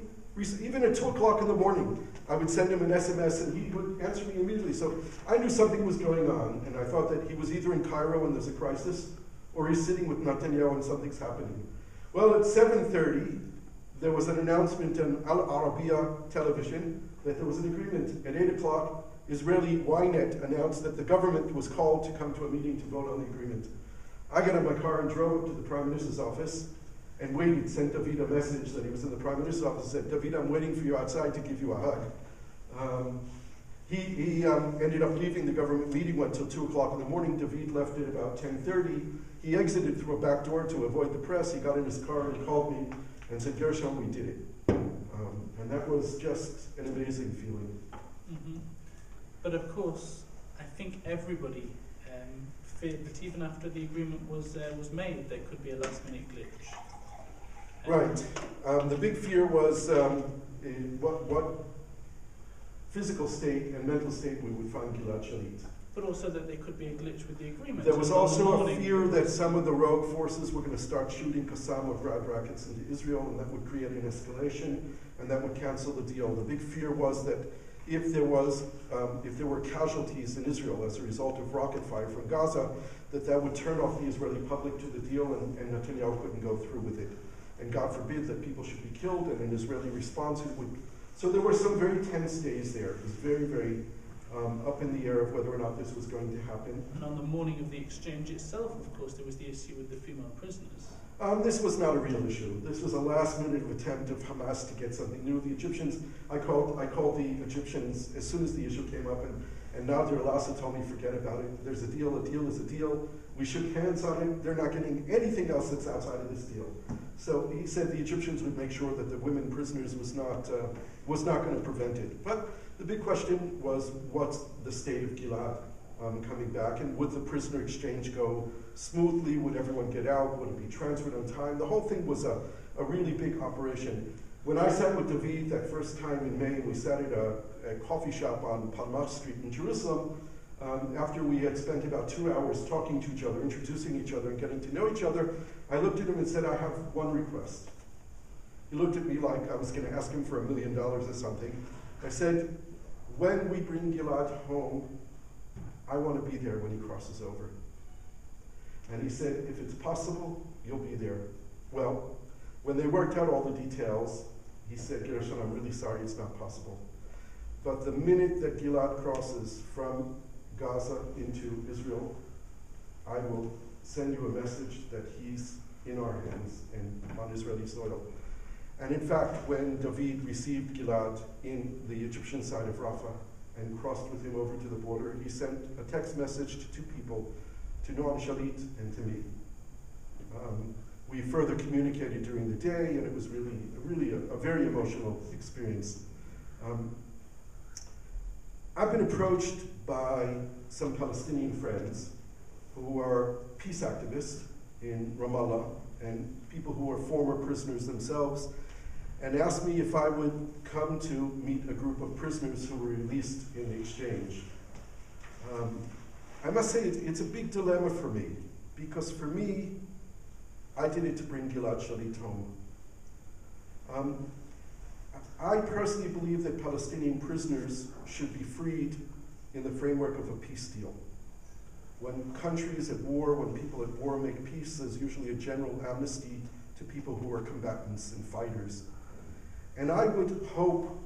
even at 2 o'clock in the morning, I would send him an SMS and he would answer me immediately. So I knew something was going on, and I thought that he was either in Cairo and there's a crisis, or he's sitting with Netanyahu and something's happening. Well, at 7:30, there was an announcement on Al Arabiya television that there was an agreement. At 8 o'clock, Israeli Ynet announced that the government was called to come to a meeting to vote on the agreement. I got in my car and drove up to the Prime Minister's office and waited, sent David a message that he was in the Prime Minister's office, said, David, I'm waiting for you outside to give you a hug. He ended up leaving the government meeting, went till 2 o'clock in the morning. David left at about 10:30. He exited through a back door to avoid the press. He got in his car and called me and said, Gershon, we did it. And that was just an amazing feeling.
Mm-hmm. But of course, I think everybody feared that even after the agreement was made, there could be a last-minute glitch.
Right. The big fear was what physical state and mental state we would find Gilad Shalit.
But also that there could be a glitch with the agreement.
There was also a fear that some of the rogue forces were going to start shooting Qassam or grad rockets into Israel, and that would create an escalation, and that would cancel the deal. The big fear was that if there were casualties in Israel as a result of rocket fire from Gaza, that would turn off the Israeli public to the deal, and Netanyahu couldn't go through with it. And God forbid that people should be killed, and an Israeli response would. So there were some very tense days there. It was very, very up in the air of whether or not this was going to happen.
And on the morning of the exchange itself, of course, there was the issue with the female prisoners.
This was not a real issue. This was a last-minute attempt of Hamas to get something new. The Egyptians, I called the Egyptians as soon as the issue came up, and Nader al-Assad told me, forget about it. There's a deal is a deal. We shook hands on it. They're not getting anything else that's outside of this deal. So he said the Egyptians would make sure that the women prisoners was not going to prevent it. But the big question was, what's the state of Gilad coming back, and would the prisoner exchange go smoothly? Would everyone get out? Would it be transferred on time? The whole thing was a really big operation. When I sat with David that first time in May, we sat at a coffee shop on Palmach Street in Jerusalem, After we had spent about 2 hours talking to each other, introducing each other, and getting to know each other, I looked at him and said, I have one request. He looked at me like I was going to ask him for $1 million or something. I said, when we bring Gilad home, I want to be there when he crosses over. And he said, if it's possible, you'll be there. Well, when they worked out all the details, he said, Gershon, I'm really sorry, it's not possible. But the minute that Gilad crosses from Gaza into Israel, I will send you a message that he's in our hands and on Israeli soil. And in fact, when David received Gilad in the Egyptian side of Rafah and crossed with him over to the border, he sent a text message to 2 people, to Noam Shalit and to me. We further communicated during the day, and it was really a very emotional experience. I've been approached by some Palestinian friends who are peace activists in Ramallah and people who are former prisoners themselves, and asked me if I would come to meet a group of prisoners who were released in the exchange. I must say it's a big dilemma for me, because for me, I did it to bring Gilad Shalit home. I personally believe that Palestinian prisoners should be freed in the framework of a peace deal. When countries at war, when people at war make peace, there's usually a general amnesty to people who are combatants and fighters. And I would hope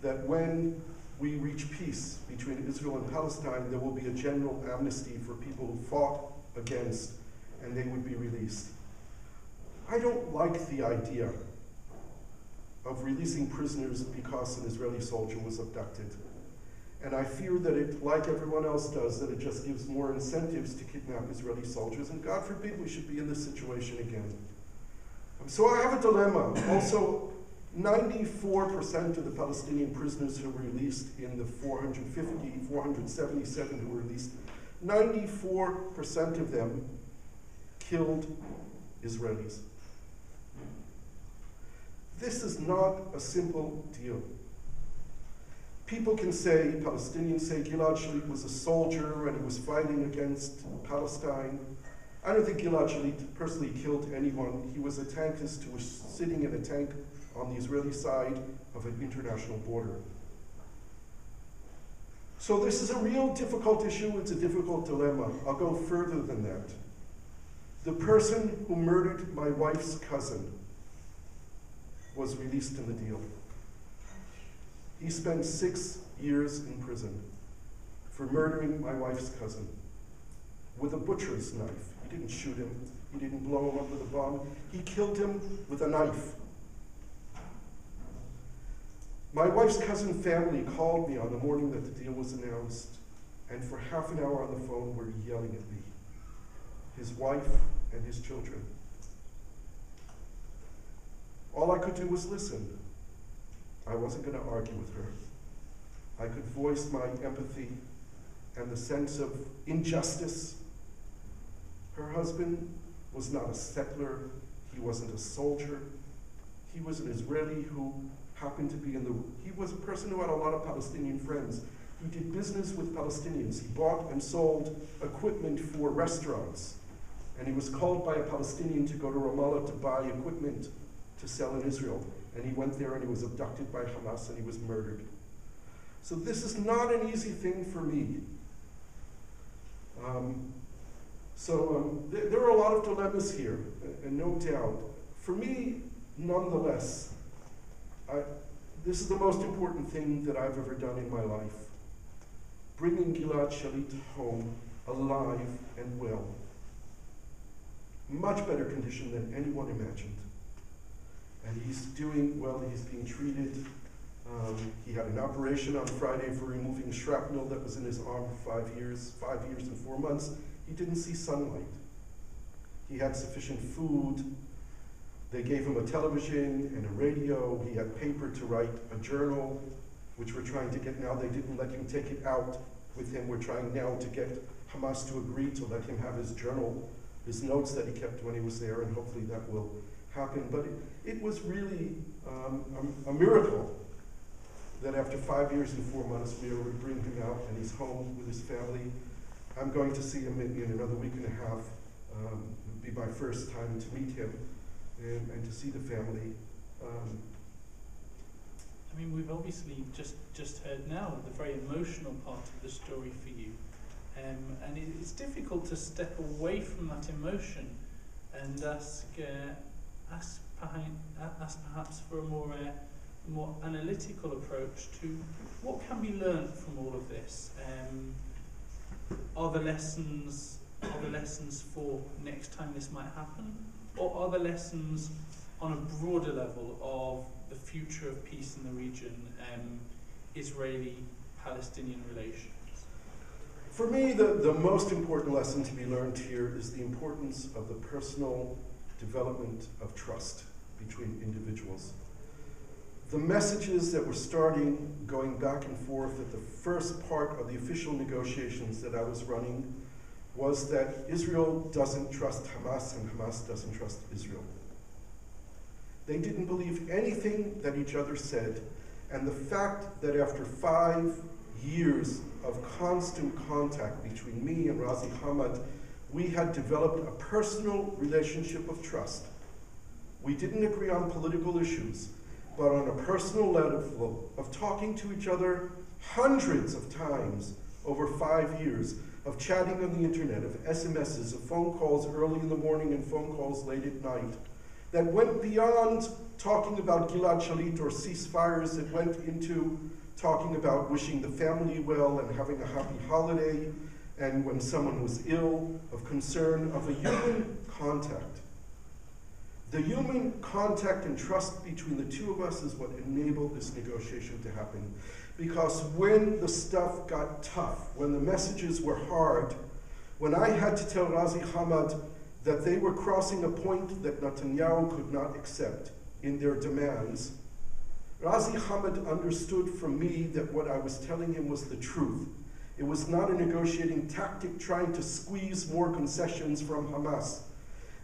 that when we reach peace between Israel and Palestine, there will be a general amnesty for people who fought against, and they would be released. I don't like the idea of releasing prisoners because an Israeli soldier was abducted. And I fear that it, like everyone else does, that it just gives more incentives to kidnap Israeli soldiers, and God forbid we should be in this situation again. So I have a dilemma. Also, 94% of the Palestinian prisoners who were released in the 477 who were released, 94% of them killed Israelis. This is not a simple deal. People can say, Palestinians say, Gilad Shalit was a soldier and he was fighting against Palestine. I don't think Gilad Shalit personally killed anyone. He was a tankist who was sitting in a tank on the Israeli side of an international border. So this is a real difficult issue. It's a difficult dilemma. I'll go further than that. The person who murdered my wife's cousin was released in the deal. He spent 6 years in prison for murdering my wife's cousin with a butcher's knife. He didn't shoot him. He didn't blow him up with a bomb. He killed him with a knife. My wife's cousin family called me on the morning that the deal was announced, and for half an hour on the phone were yelling at me, his wife and his children. All I could do was listen. I wasn't going to argue with her. I could voice my empathy and the sense of injustice. Her husband was not a settler. He wasn't a soldier. He was an Israeli who happened to be he was a person who had a lot of Palestinian friends. He did business with Palestinians. He bought and sold equipment for restaurants. And he was called by a Palestinian to go to Ramallah to buy equipment to sell in Israel. And he went there and he was abducted by Hamas and he was murdered. So this is not an easy thing for me. There are a lot of dilemmas here, and no doubt. For me, nonetheless, this is the most important thing that I've ever done in my life. Bringing Gilad Shalit home alive and well. Much better condition than anyone imagined. And he's doing well, he's being treated. He had an operation on Friday for removing shrapnel that was in his arm for 5 years and 4 months. He didn't see sunlight. He had sufficient food. They gave him a television and a radio. He had paper to write a journal, which we're trying to get now. They didn't let him take it out with him. We're trying now to get Hamas to agree to let him have his journal, his notes that he kept when he was there, and hopefully that will happen. But it was really a miracle that after 5 years and 4 months, we are able to bring him out and he's home with his family. I'm going to see him in another week and a half. It'll be my first time to meet him and to see the family.
I mean, we've obviously just heard now the very emotional part of the story for you. And it's difficult to step away from that emotion and ask perhaps for a more analytical approach to what can be learned from all of this. Are the lessons for next time this might happen, or are the lessons on a broader level of the future of peace in the region, Israeli-Palestinian relations?
For me, the most important lesson to be learned here is the importance of the personal development of trust between individuals. The messages that were starting going back and forth at the first part of the official negotiations that I was running was that Israel doesn't trust Hamas and Hamas doesn't trust Israel. They didn't believe anything that each other said, and the fact that after 5 years of constant contact between me and Razi Hamad, we had developed a personal relationship of trust. We didn't agree on political issues, but on a personal level of talking to each other hundreds of times over 5 years, of chatting on the internet, of SMSs, of phone calls early in the morning and phone calls late at night, that went beyond talking about Gilad Shalit or ceasefires, that went into talking about wishing the family well and having a happy holiday, and when someone was ill, of concern, of a human contact. The human contact and trust between the two of us is what enabled this negotiation to happen. Because when the stuff got tough, when the messages were hard, when I had to tell Razi Hamad that they were crossing a point that Netanyahu could not accept in their demands, Razi Hamad understood from me that what I was telling him was the truth. It was not a negotiating tactic trying to squeeze more concessions from Hamas.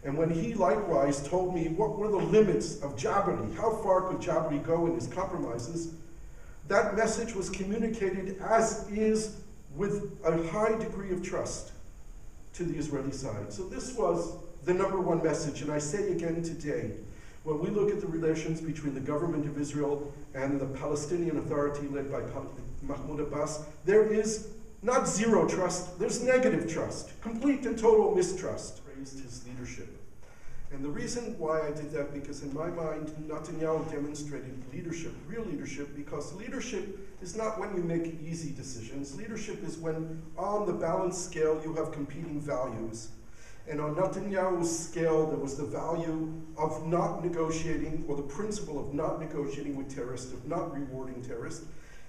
And when he likewise told me what were the limits of Jabari, how far could Jabari go in his compromises, that message was communicated as is with a high degree of trust to the Israeli side. So this was the #1 message, and I say again today, when we look at the relations between the government of Israel and the Palestinian Authority led by Mahmoud Abbas, there is not zero trust, there's negative trust, complete and total mistrust. Praised his leadership. And the reason why I did that, because in my mind, Netanyahu demonstrated leadership, real leadership, because leadership is not when you make easy decisions. Leadership is when on the balance scale you have competing values. And on Netanyahu's scale, there was the value of not negotiating, or the principle of not negotiating with terrorists, of not rewarding terrorists.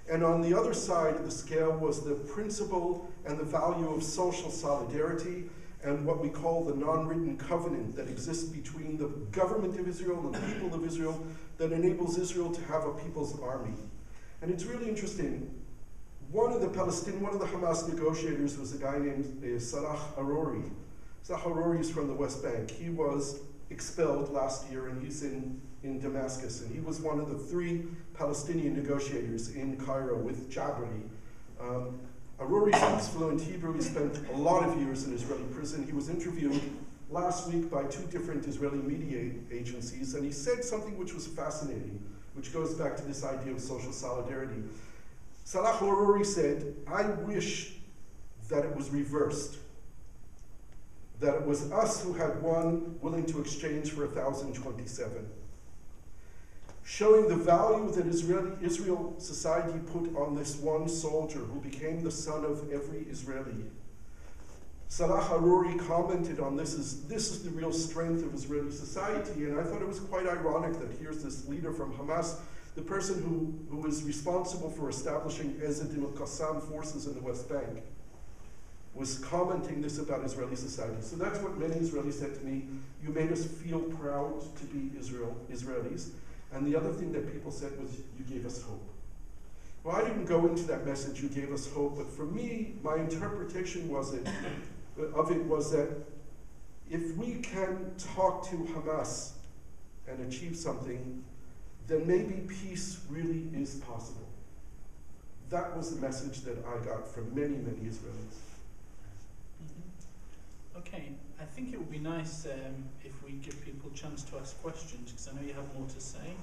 And on the other side of the scale was the principle and the value of social solidarity, and what we call the non-written covenant that exists between the government of Israel and the people of Israel that enables Israel to have a people's army. And it's really interesting. One of the Hamas negotiators was a guy named Salah Haruri. Salah Haruri is from the West Bank. He was expelled last year and he's in Damascus. And he was one of the 3 Palestinian negotiators in Cairo with Jabari. Aruri speaks fluent Hebrew. He spent a lot of years in Israeli prison. He was interviewed last week by 2 different Israeli media agencies, and he said something which was fascinating, which goes back to this idea of social solidarity. Salah Aruri said, I wish that it was reversed, that it was us who had won, willing to exchange for 1,027. Showing the value that Israel society put on this one soldier who became the son of every Israeli. Salah Haruri commented on this is the real strength of Israeli society, and I thought it was quite ironic that here's this leader from Hamas, the person who is responsible for establishing Ezzedin al-Qassam forces in the West Bank, was commenting this about Israeli society. So that's what many Israelis said to me, you made us feel proud to be Israelis. And the other thing that people said was, you gave us hope. Well, I didn't go into that message, you gave us hope, but for me, my interpretation of it was that if we can talk to Hamas and achieve something, then maybe peace really is possible. that was the message that I got from many, many Israelis.
Okay, I think it would be nice if we give people a chance to ask questions, because I know you have more to say.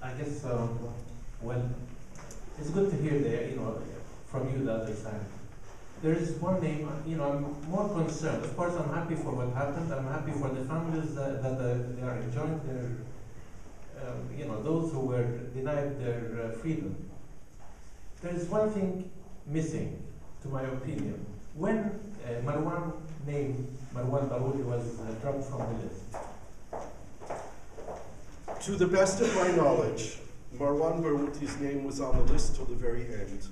I guess, well, it's good to hear from you the other side. There is one name, I'm more concerned. Of course, I'm happy for what happened. I'm happy for the families that they are enjoying their, those who were denied their freedom. There is one thing missing, to my opinion. When Marwan Barouti was dropped from the list.
To the best of my knowledge, Marwan Barouti's name was on the list till the very end.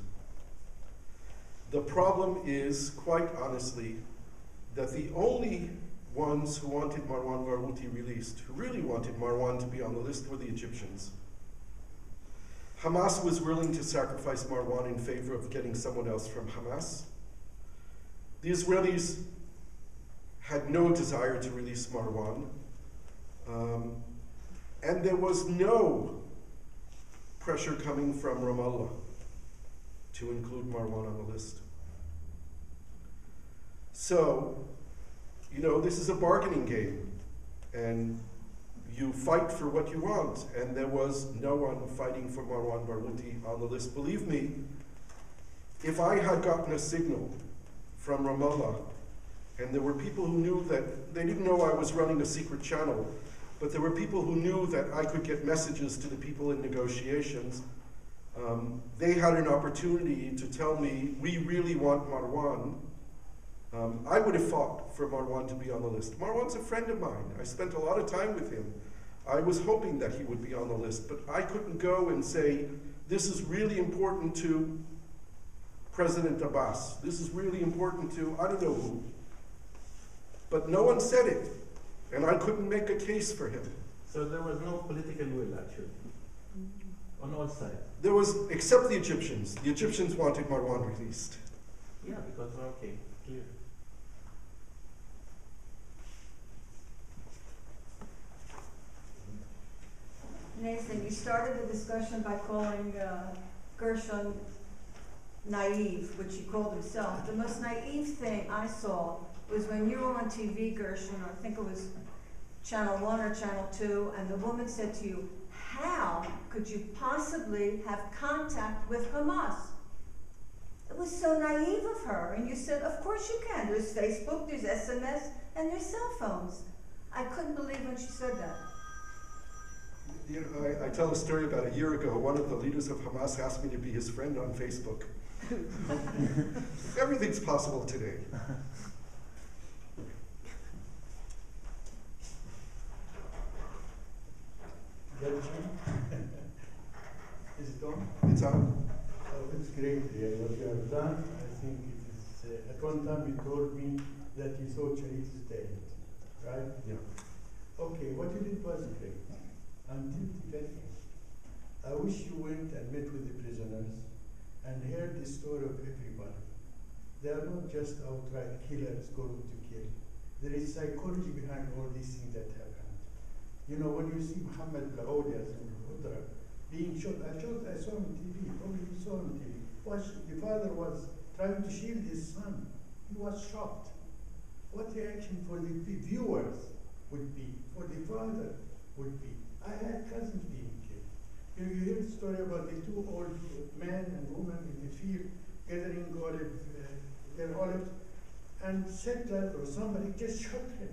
The problem is, quite honestly, that the only ones who wanted Marwan Barouti released, who really wanted Marwan to be on the list, were the Egyptians. Hamas was willing to sacrifice Marwan in favor of getting someone else from Hamas. The Israelis had no desire to release Marwan. And there was no pressure coming from Ramallah to include Marwan on the list. So, this is a bargaining game, and you fight for what you want, and there was no one fighting for Marwan Barouti on the list. Believe me, if I had gotten a signal from Ramallah, and there were people who knew that, they didn't know I was running a secret channel, but there were people who knew that I could get messages to the people in negotiations. They had an opportunity to tell me, we really want Marwan. I would have fought for Marwan to be on the list. Marwan's a friend of mine. I spent a lot of time with him. I was hoping that he would be on the list, but I couldn't go and say, this is really important to President Abbas. This is really important to I don't know who. But no one said it. And I couldn't make a case for him.
So there was no political will, actually, on all sides?
There was, except the Egyptians. The Egyptians wanted Marwan released.
Yeah, because, okay, clear.
Nathan, you started the discussion by calling Gershon naïve, which he called himself. The most naive thing I saw was when you were on TV, Gershon, I think it was Channel 1 or Channel 2, and the woman said to you, how could you possibly have contact with Hamas? It was so naive of her, and you said, of course you can. There's Facebook, there's SMS, and there's cell phones. I couldn't believe when she said that.
I tell a story about a year ago. One of the leaders of Hamas asked me to be his friend on Facebook. Everything's possible today.
Is it on?
It's on.
Oh, it's great what you have done. I think it is. At one time you told me that you thought Shalit is dead, right?
Yeah.
Okay, what you did was great. Until today, I wish you went and met with the prisoners and heard the story of everybody. They are not just outright killers going to kill. There is psychology behind all these things that happen. When you see Muhammad Baoudi as being shot, I saw him on TV, probably you saw him on TV. The father was trying to shield his son. He was shocked. What reaction for the viewers would be, for the father would be. I had cousins being killed. You hear the story about the two old men and women in the field gathering their olives, and settler or somebody just shot him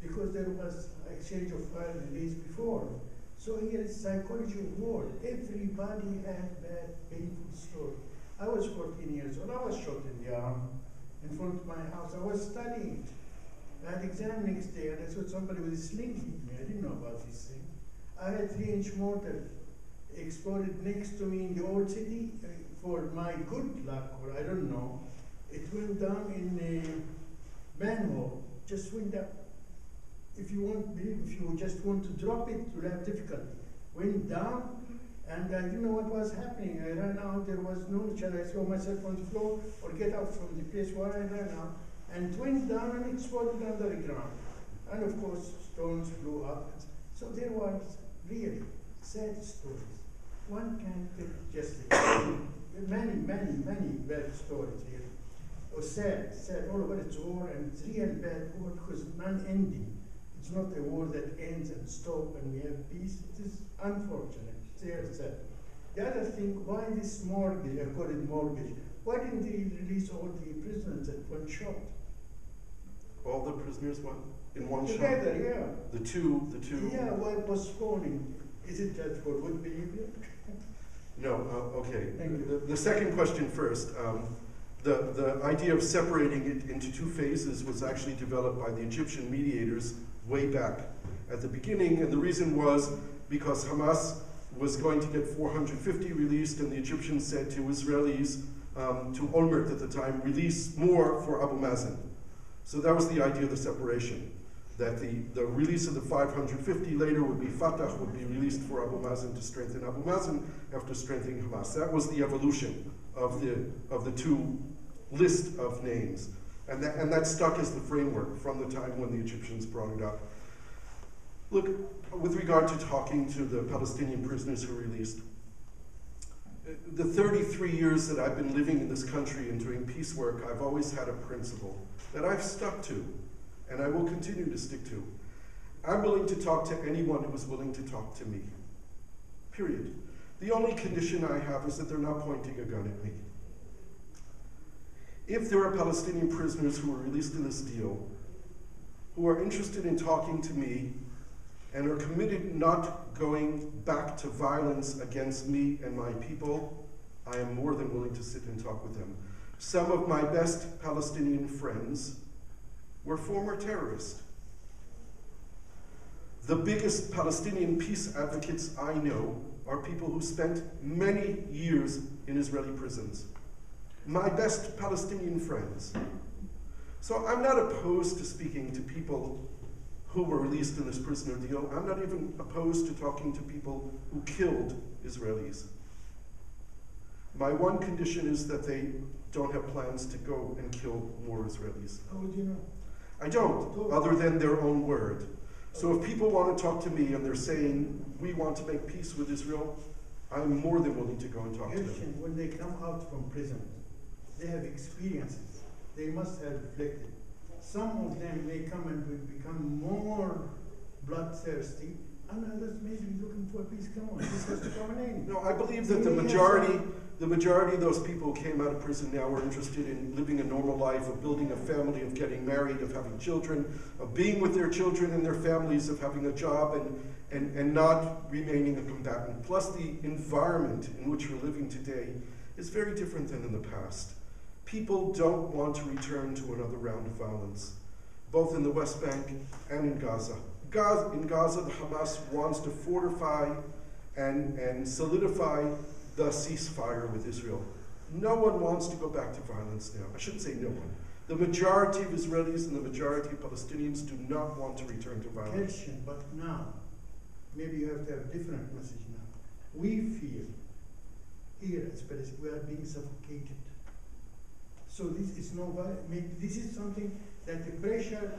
because there was exchange of fire the days before. So here is psychology of war. Everybody had bad, painful story. I was 14 years old. I was shot in the arm in front of my house. I was studying. I had exam next day, and I saw somebody with a sling hit me. I didn't know about this thing. I had 3-inch mortar exploded next to me in the old city. For my good luck, or I don't know, it went down in a manhole. Just went up. If you just want to drop it, you'll have difficulty. Went down, and I didn't know what was happening. I ran out, there was no chance. I throw myself on the floor or get out from the place where I ran out, and it went down and exploded under the ground. And of course, stones flew up. So there was really sad stories. One can tell just many bad stories here. Oh, sad, all over it's war, and it's real bad war because non-ending. It's not a war that ends and stops and we have peace. It is unfortunate. It's very sad. The other thing, why this mortgage, I call it mortgage, why didn't they release all the prisoners at one shot?
All the prisoners in one shot?
Together, yeah.
The two.
Yeah, why postponing? Is it just for good behavior?
No, okay.
Thank you.
The second question first. The idea of separating it into two phases was actually developed by the Egyptian mediators way back at the beginning, and the reason was because Hamas was going to get 450 released, and the Egyptians said to Israelis, to Olmert at the time, release more for Abu Mazen. So that was the idea of the separation, that the release of the 550 later would be Fatah, would be released for Abu Mazen to strengthen Abu Mazen after strengthening Hamas. That was the evolution of the two list of names. And that stuck as the framework from the time when the Egyptians brought it up. Look, with regard to talking to the Palestinian prisoners who were released, the 33 years that I've been living in this country and doing peace work, I've always had a principle that I've stuck to, and I will continue to stick to. I'm willing to talk to anyone who is willing to talk to me, period. The only condition I have is that they're not pointing a gun at me. If there are Palestinian prisoners who are released in this deal, who are interested in talking to me and are committed not going back to violence against me and my people, I am more than willing to sit and talk with them. Some of my best Palestinian friends were former terrorists. The biggest Palestinian peace advocates I know are people who spent many years in Israeli prisons. My best Palestinian friends. So I'm not opposed to speaking to people who were released in this prisoner deal. I'm not even opposed to talking to people who killed Israelis. My one condition is that they don't have plans to go and kill more Israelis.
How would you know?
I don't, other than their own word. So if people want to talk to me and they're saying, we want to make peace with Israel, I'm more than willing to go and talk to them.
Gershon, when they come out from prison, they have experiences. They must have reflected. Some of them may come and will become more bloodthirsty, and others may be looking for peace. Come on, this has to come an end.
No, I believe that the majority of those people who came out of prison now are interested in living a normal life, of building a family, of getting married, of having children, of being with their children and their families, of having a job and not remaining a combatant. Plus the environment in which we're living today is very different than in the past. People don't want to return to another round of violence, both in the West Bank and in Gaza. In Gaza, the Hamas wants to fortify and solidify the ceasefire with Israel. No one wants to go back to violence now. I shouldn't say no one. The majority of Israelis and the majority of Palestinians do not want to return to violence.
Gershon, but now, maybe you have to have a different message now. We feel here as Palestinians, we are being suffocated. So this is no violence. This is something that the pressure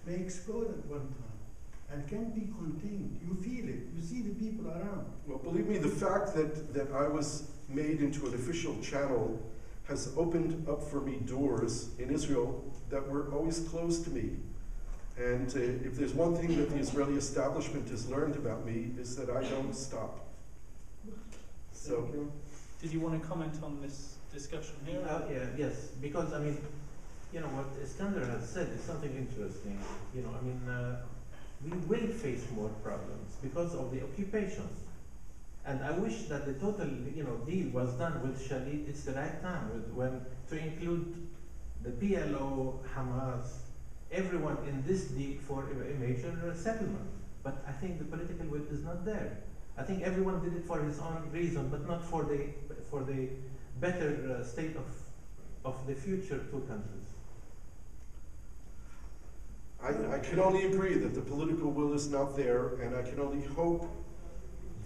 may explode at one time and can't be contained. You feel it. You see the people around.
Well, believe me, the fact that I was made into an official channel has opened up for me doors in Israel that were always closed to me. And if there's one thing that the Israeli establishment has learned about me, is that I don't stop. So,
did you want to comment on this discussion here?
Yes, because I mean, you know, what Iskander has said is something interesting. You know, I mean, we will face more problems because of the occupations. And I wish that the total, you know, deal was done with Shalit. It's the right time when to include the PLO, Hamas, everyone in this deal for a major settlement. But I think the political will is not there. I think everyone did it for his own reason, but not for the better state of the future two countries.
I can only agree that the political will is not there, and I can only hope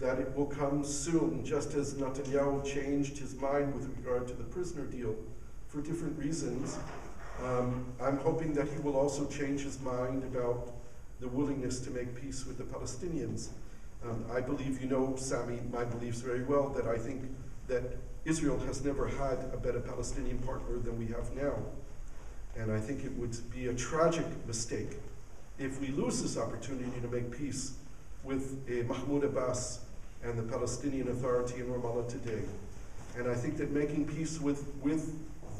that it will come soon, just as Netanyahu changed his mind with regard to the prisoner deal for different reasons. I'm hoping that he will also change his mind about the willingness to make peace with the Palestinians. I believe, you know, Sami, my beliefs very well, that I think that Israel has never had a better Palestinian partner than we have now. And I think it would be a tragic mistake if we lose this opportunity to make peace with Mahmoud Abbas and the Palestinian Authority in Ramallah today. And I think that making peace with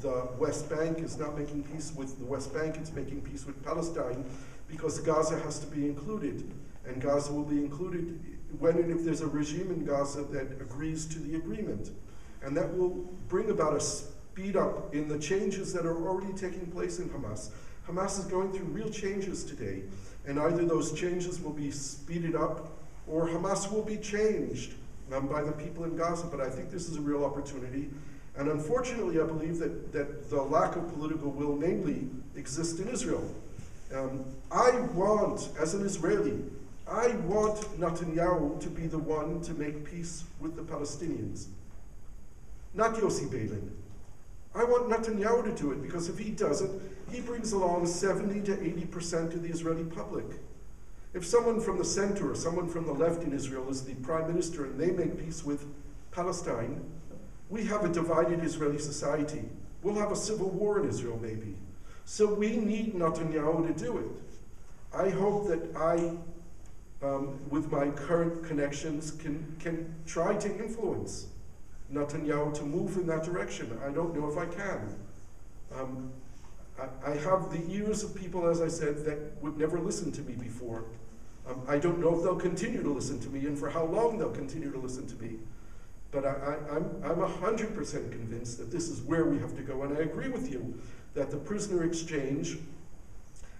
the West Bank is not making peace with the West Bank, it's making peace with Palestine, because Gaza has to be included. And Gaza will be included when and if there's a regime in Gaza that agrees to the agreement. And that will bring about a speed up in the changes that are already taking place in Hamas. Hamas is going through real changes today, and either those changes will be speeded up or Hamas will be changed by the people in Gaza. But I think this is a real opportunity. And unfortunately, I believe that the lack of political will mainly exists in Israel. I want, as an Israeli, I want Netanyahu to be the one to make peace with the Palestinians, not Yossi Beilin. I want Netanyahu to do it, because if he does it, he brings along 70 to 80% of the Israeli public. If someone from the center or someone from the left in Israel is the prime minister and they make peace with Palestine, we have a divided Israeli society. We'll have a civil war in Israel maybe. So we need Netanyahu to do it. I hope that I, with my current connections, can try to influence Netanyahu to move in that direction. I don't know if I can. I have the ears of people, as I said, that would never listen to me before. I don't know if they'll continue to listen to me and for how long they'll continue to listen to me. But I'm 100% convinced that this is where we have to go. And I agree with you that the prisoner exchange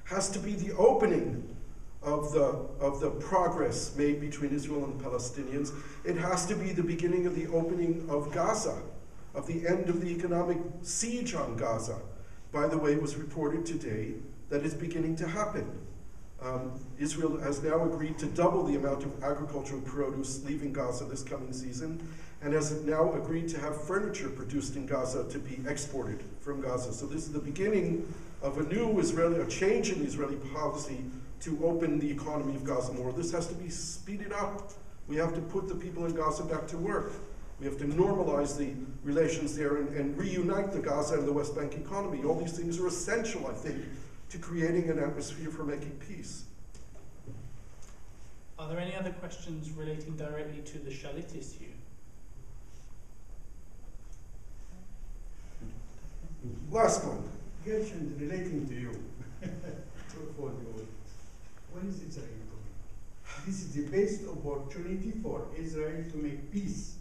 has to be the opening of the progress made between Israel and the Palestinians. It has to be the beginning of the opening of Gaza, of the end of the economic siege on Gaza. By the way, it was reported today that it's beginning to happen. Israel has now agreed to double the amount of agricultural produce leaving Gaza this coming season, and has now agreed to have furniture produced in Gaza to be exported from Gaza. So this is the beginning of a change in the Israeli policy to open the economy of Gaza more. This has to be speeded up. We have to put the people in Gaza back to work. We have to normalize the relations there and reunite the Gaza and the West Bank economy. All these things are essential, I think, to creating an atmosphere for making peace.
Are there any other questions relating directly to the Shalit issue?
Last one.
Gershon, relating to you. What is Israel doing? This is the best opportunity for Israel to make peace.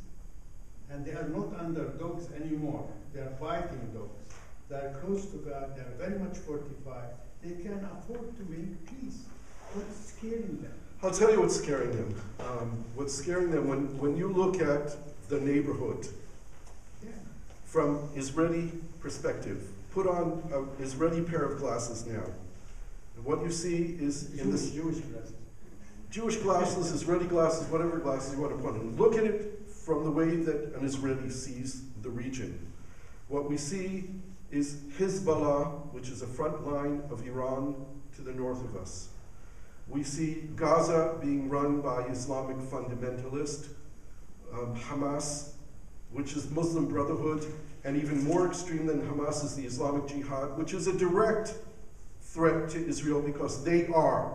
And they are not underdogs anymore. They are fighting dogs. They are close to God. They are very much fortified. They can afford to make peace. What's scaring them?
I'll tell you what's scaring them. What's scaring them when you look at the neighborhood from Israeli perspective, put on an Israeli pair of glasses now. And what you see is in this
Jewish glasses.
Jewish glasses, Israeli glasses, whatever glasses you want to put on. Look at it from the way that an Israeli sees the region. What we see is Hezbollah, which is a front line of Iran to the north of us. We see Gaza being run by Islamic fundamentalist, Hamas, which is Muslim Brotherhood, and even more extreme than Hamas is the Islamic Jihad, which is a direct threat to Israel because they are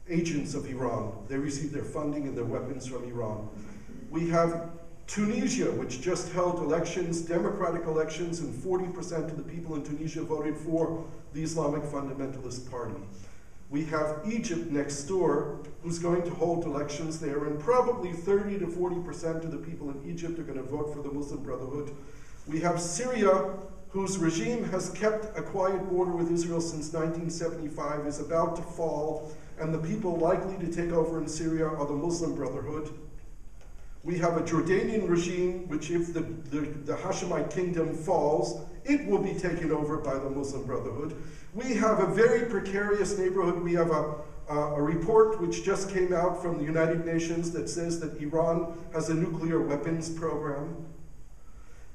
agents of Iran. They receive their funding and their weapons from Iran. We have Tunisia, which just held elections, democratic elections, and 40% of the people in Tunisia voted for the Islamic fundamentalist party. We have Egypt next door, who's going to hold elections there, and probably 30 to 40% of the people in Egypt are going to vote for the Muslim Brotherhood. We have Syria, whose regime has kept a quiet border with Israel since 1975, is about to fall, and the people likely to take over in Syria are the Muslim Brotherhood. We have a Jordanian regime, which if the Hashemite kingdom falls, it will be taken over by the Muslim Brotherhood. We have a very precarious neighborhood. We have a report which just came out from the United Nations that says that Iran has a nuclear weapons program.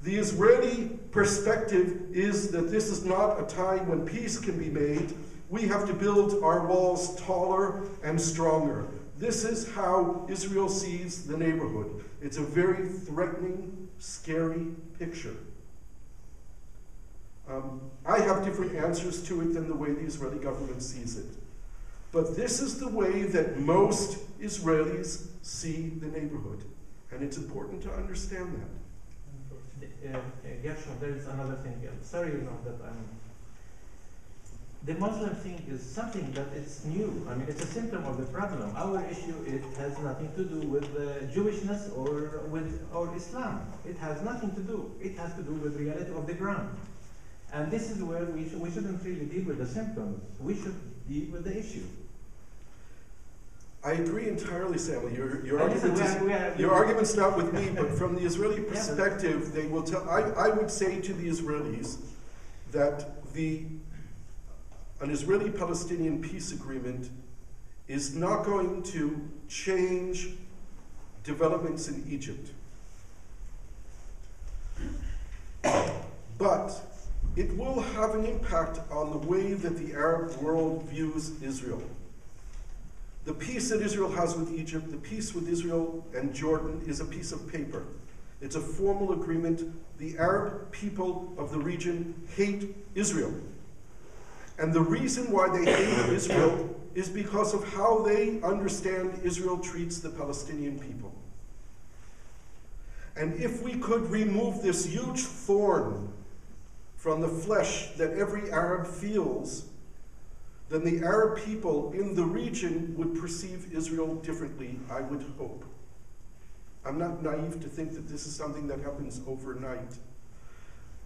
The Israeli perspective is that this is not a time when peace can be made, We have to build our walls taller and stronger. This is how Israel sees the neighborhood. It's a very threatening, scary picture. I have different answers to it than the way the Israeli government sees it. But this is the way that most Israelis see the neighborhood. And it's important to understand that.
Gershon, there is another thing. Sorry, that I'm... The Muslim thing is something that is new. I mean, it's a symptom of the problem. Our issue, it has nothing to do with Jewishness or Islam. It has nothing to do. It has to do with the reality of the ground. And this is where we shouldn't really deal with the symptoms. We should deal with the issue.
I agree entirely, Samuel. Your argument's not with me, but from the Israeli perspective, they will tell. I would say to the Israelis that an Israeli-Palestinian peace agreement is not going to change developments in Egypt. But it will have an impact on the way that the Arab world views Israel. The peace that Israel has with Egypt, the peace with Israel and Jordan, is a piece of paper. It's a formal agreement. The Arab people of the region hate Israel. And the reason why they hate Israel is because of how they understand Israel treats the Palestinian people. And if we could remove this huge thorn from the flesh that every Arab feels, then the Arab people in the region would perceive Israel differently, I would hope. I'm not naive to think that this is something that happens overnight.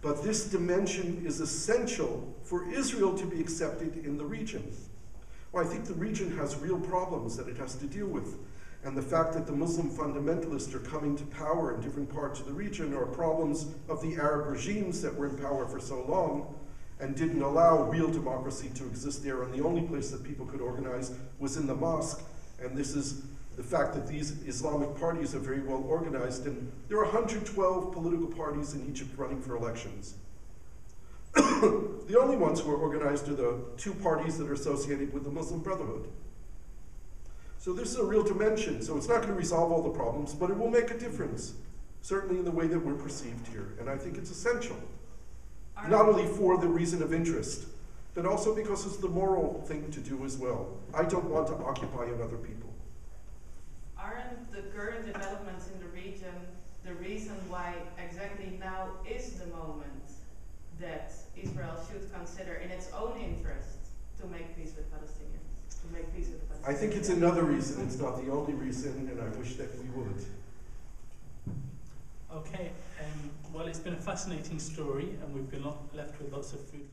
But this dimension is essential for Israel to be accepted in the region. Well, I think the region has real problems that it has to deal with. And the fact that the Muslim fundamentalists are coming to power in different parts of the region are problems of the Arab regimes that were in power for so long and didn't allow real democracy to exist there. And the only place that people could organize was in the mosque. And this is the fact that these Islamic parties are very well organized. And there are 112 political parties in Egypt running for elections. The only ones who are organized are the two parties that are associated with the Muslim Brotherhood. So this is a real dimension. So it's not going to resolve all the problems, but it will make a difference, certainly in the way that we're perceived here. And I think it's essential, not only for the reason of interest, but also because it's the moral thing to do as well. I don't want to occupy other people.
Aren't the current developments in the region the reason why exactly now is the moment that Israel should consider in its own interest to make peace with Palestinians, to make peace with the Palestinians?
I think it's another reason. It's not the only reason, and I wish that we would.
Okay, well, it's been a fascinating story, and we've been left with lots of food.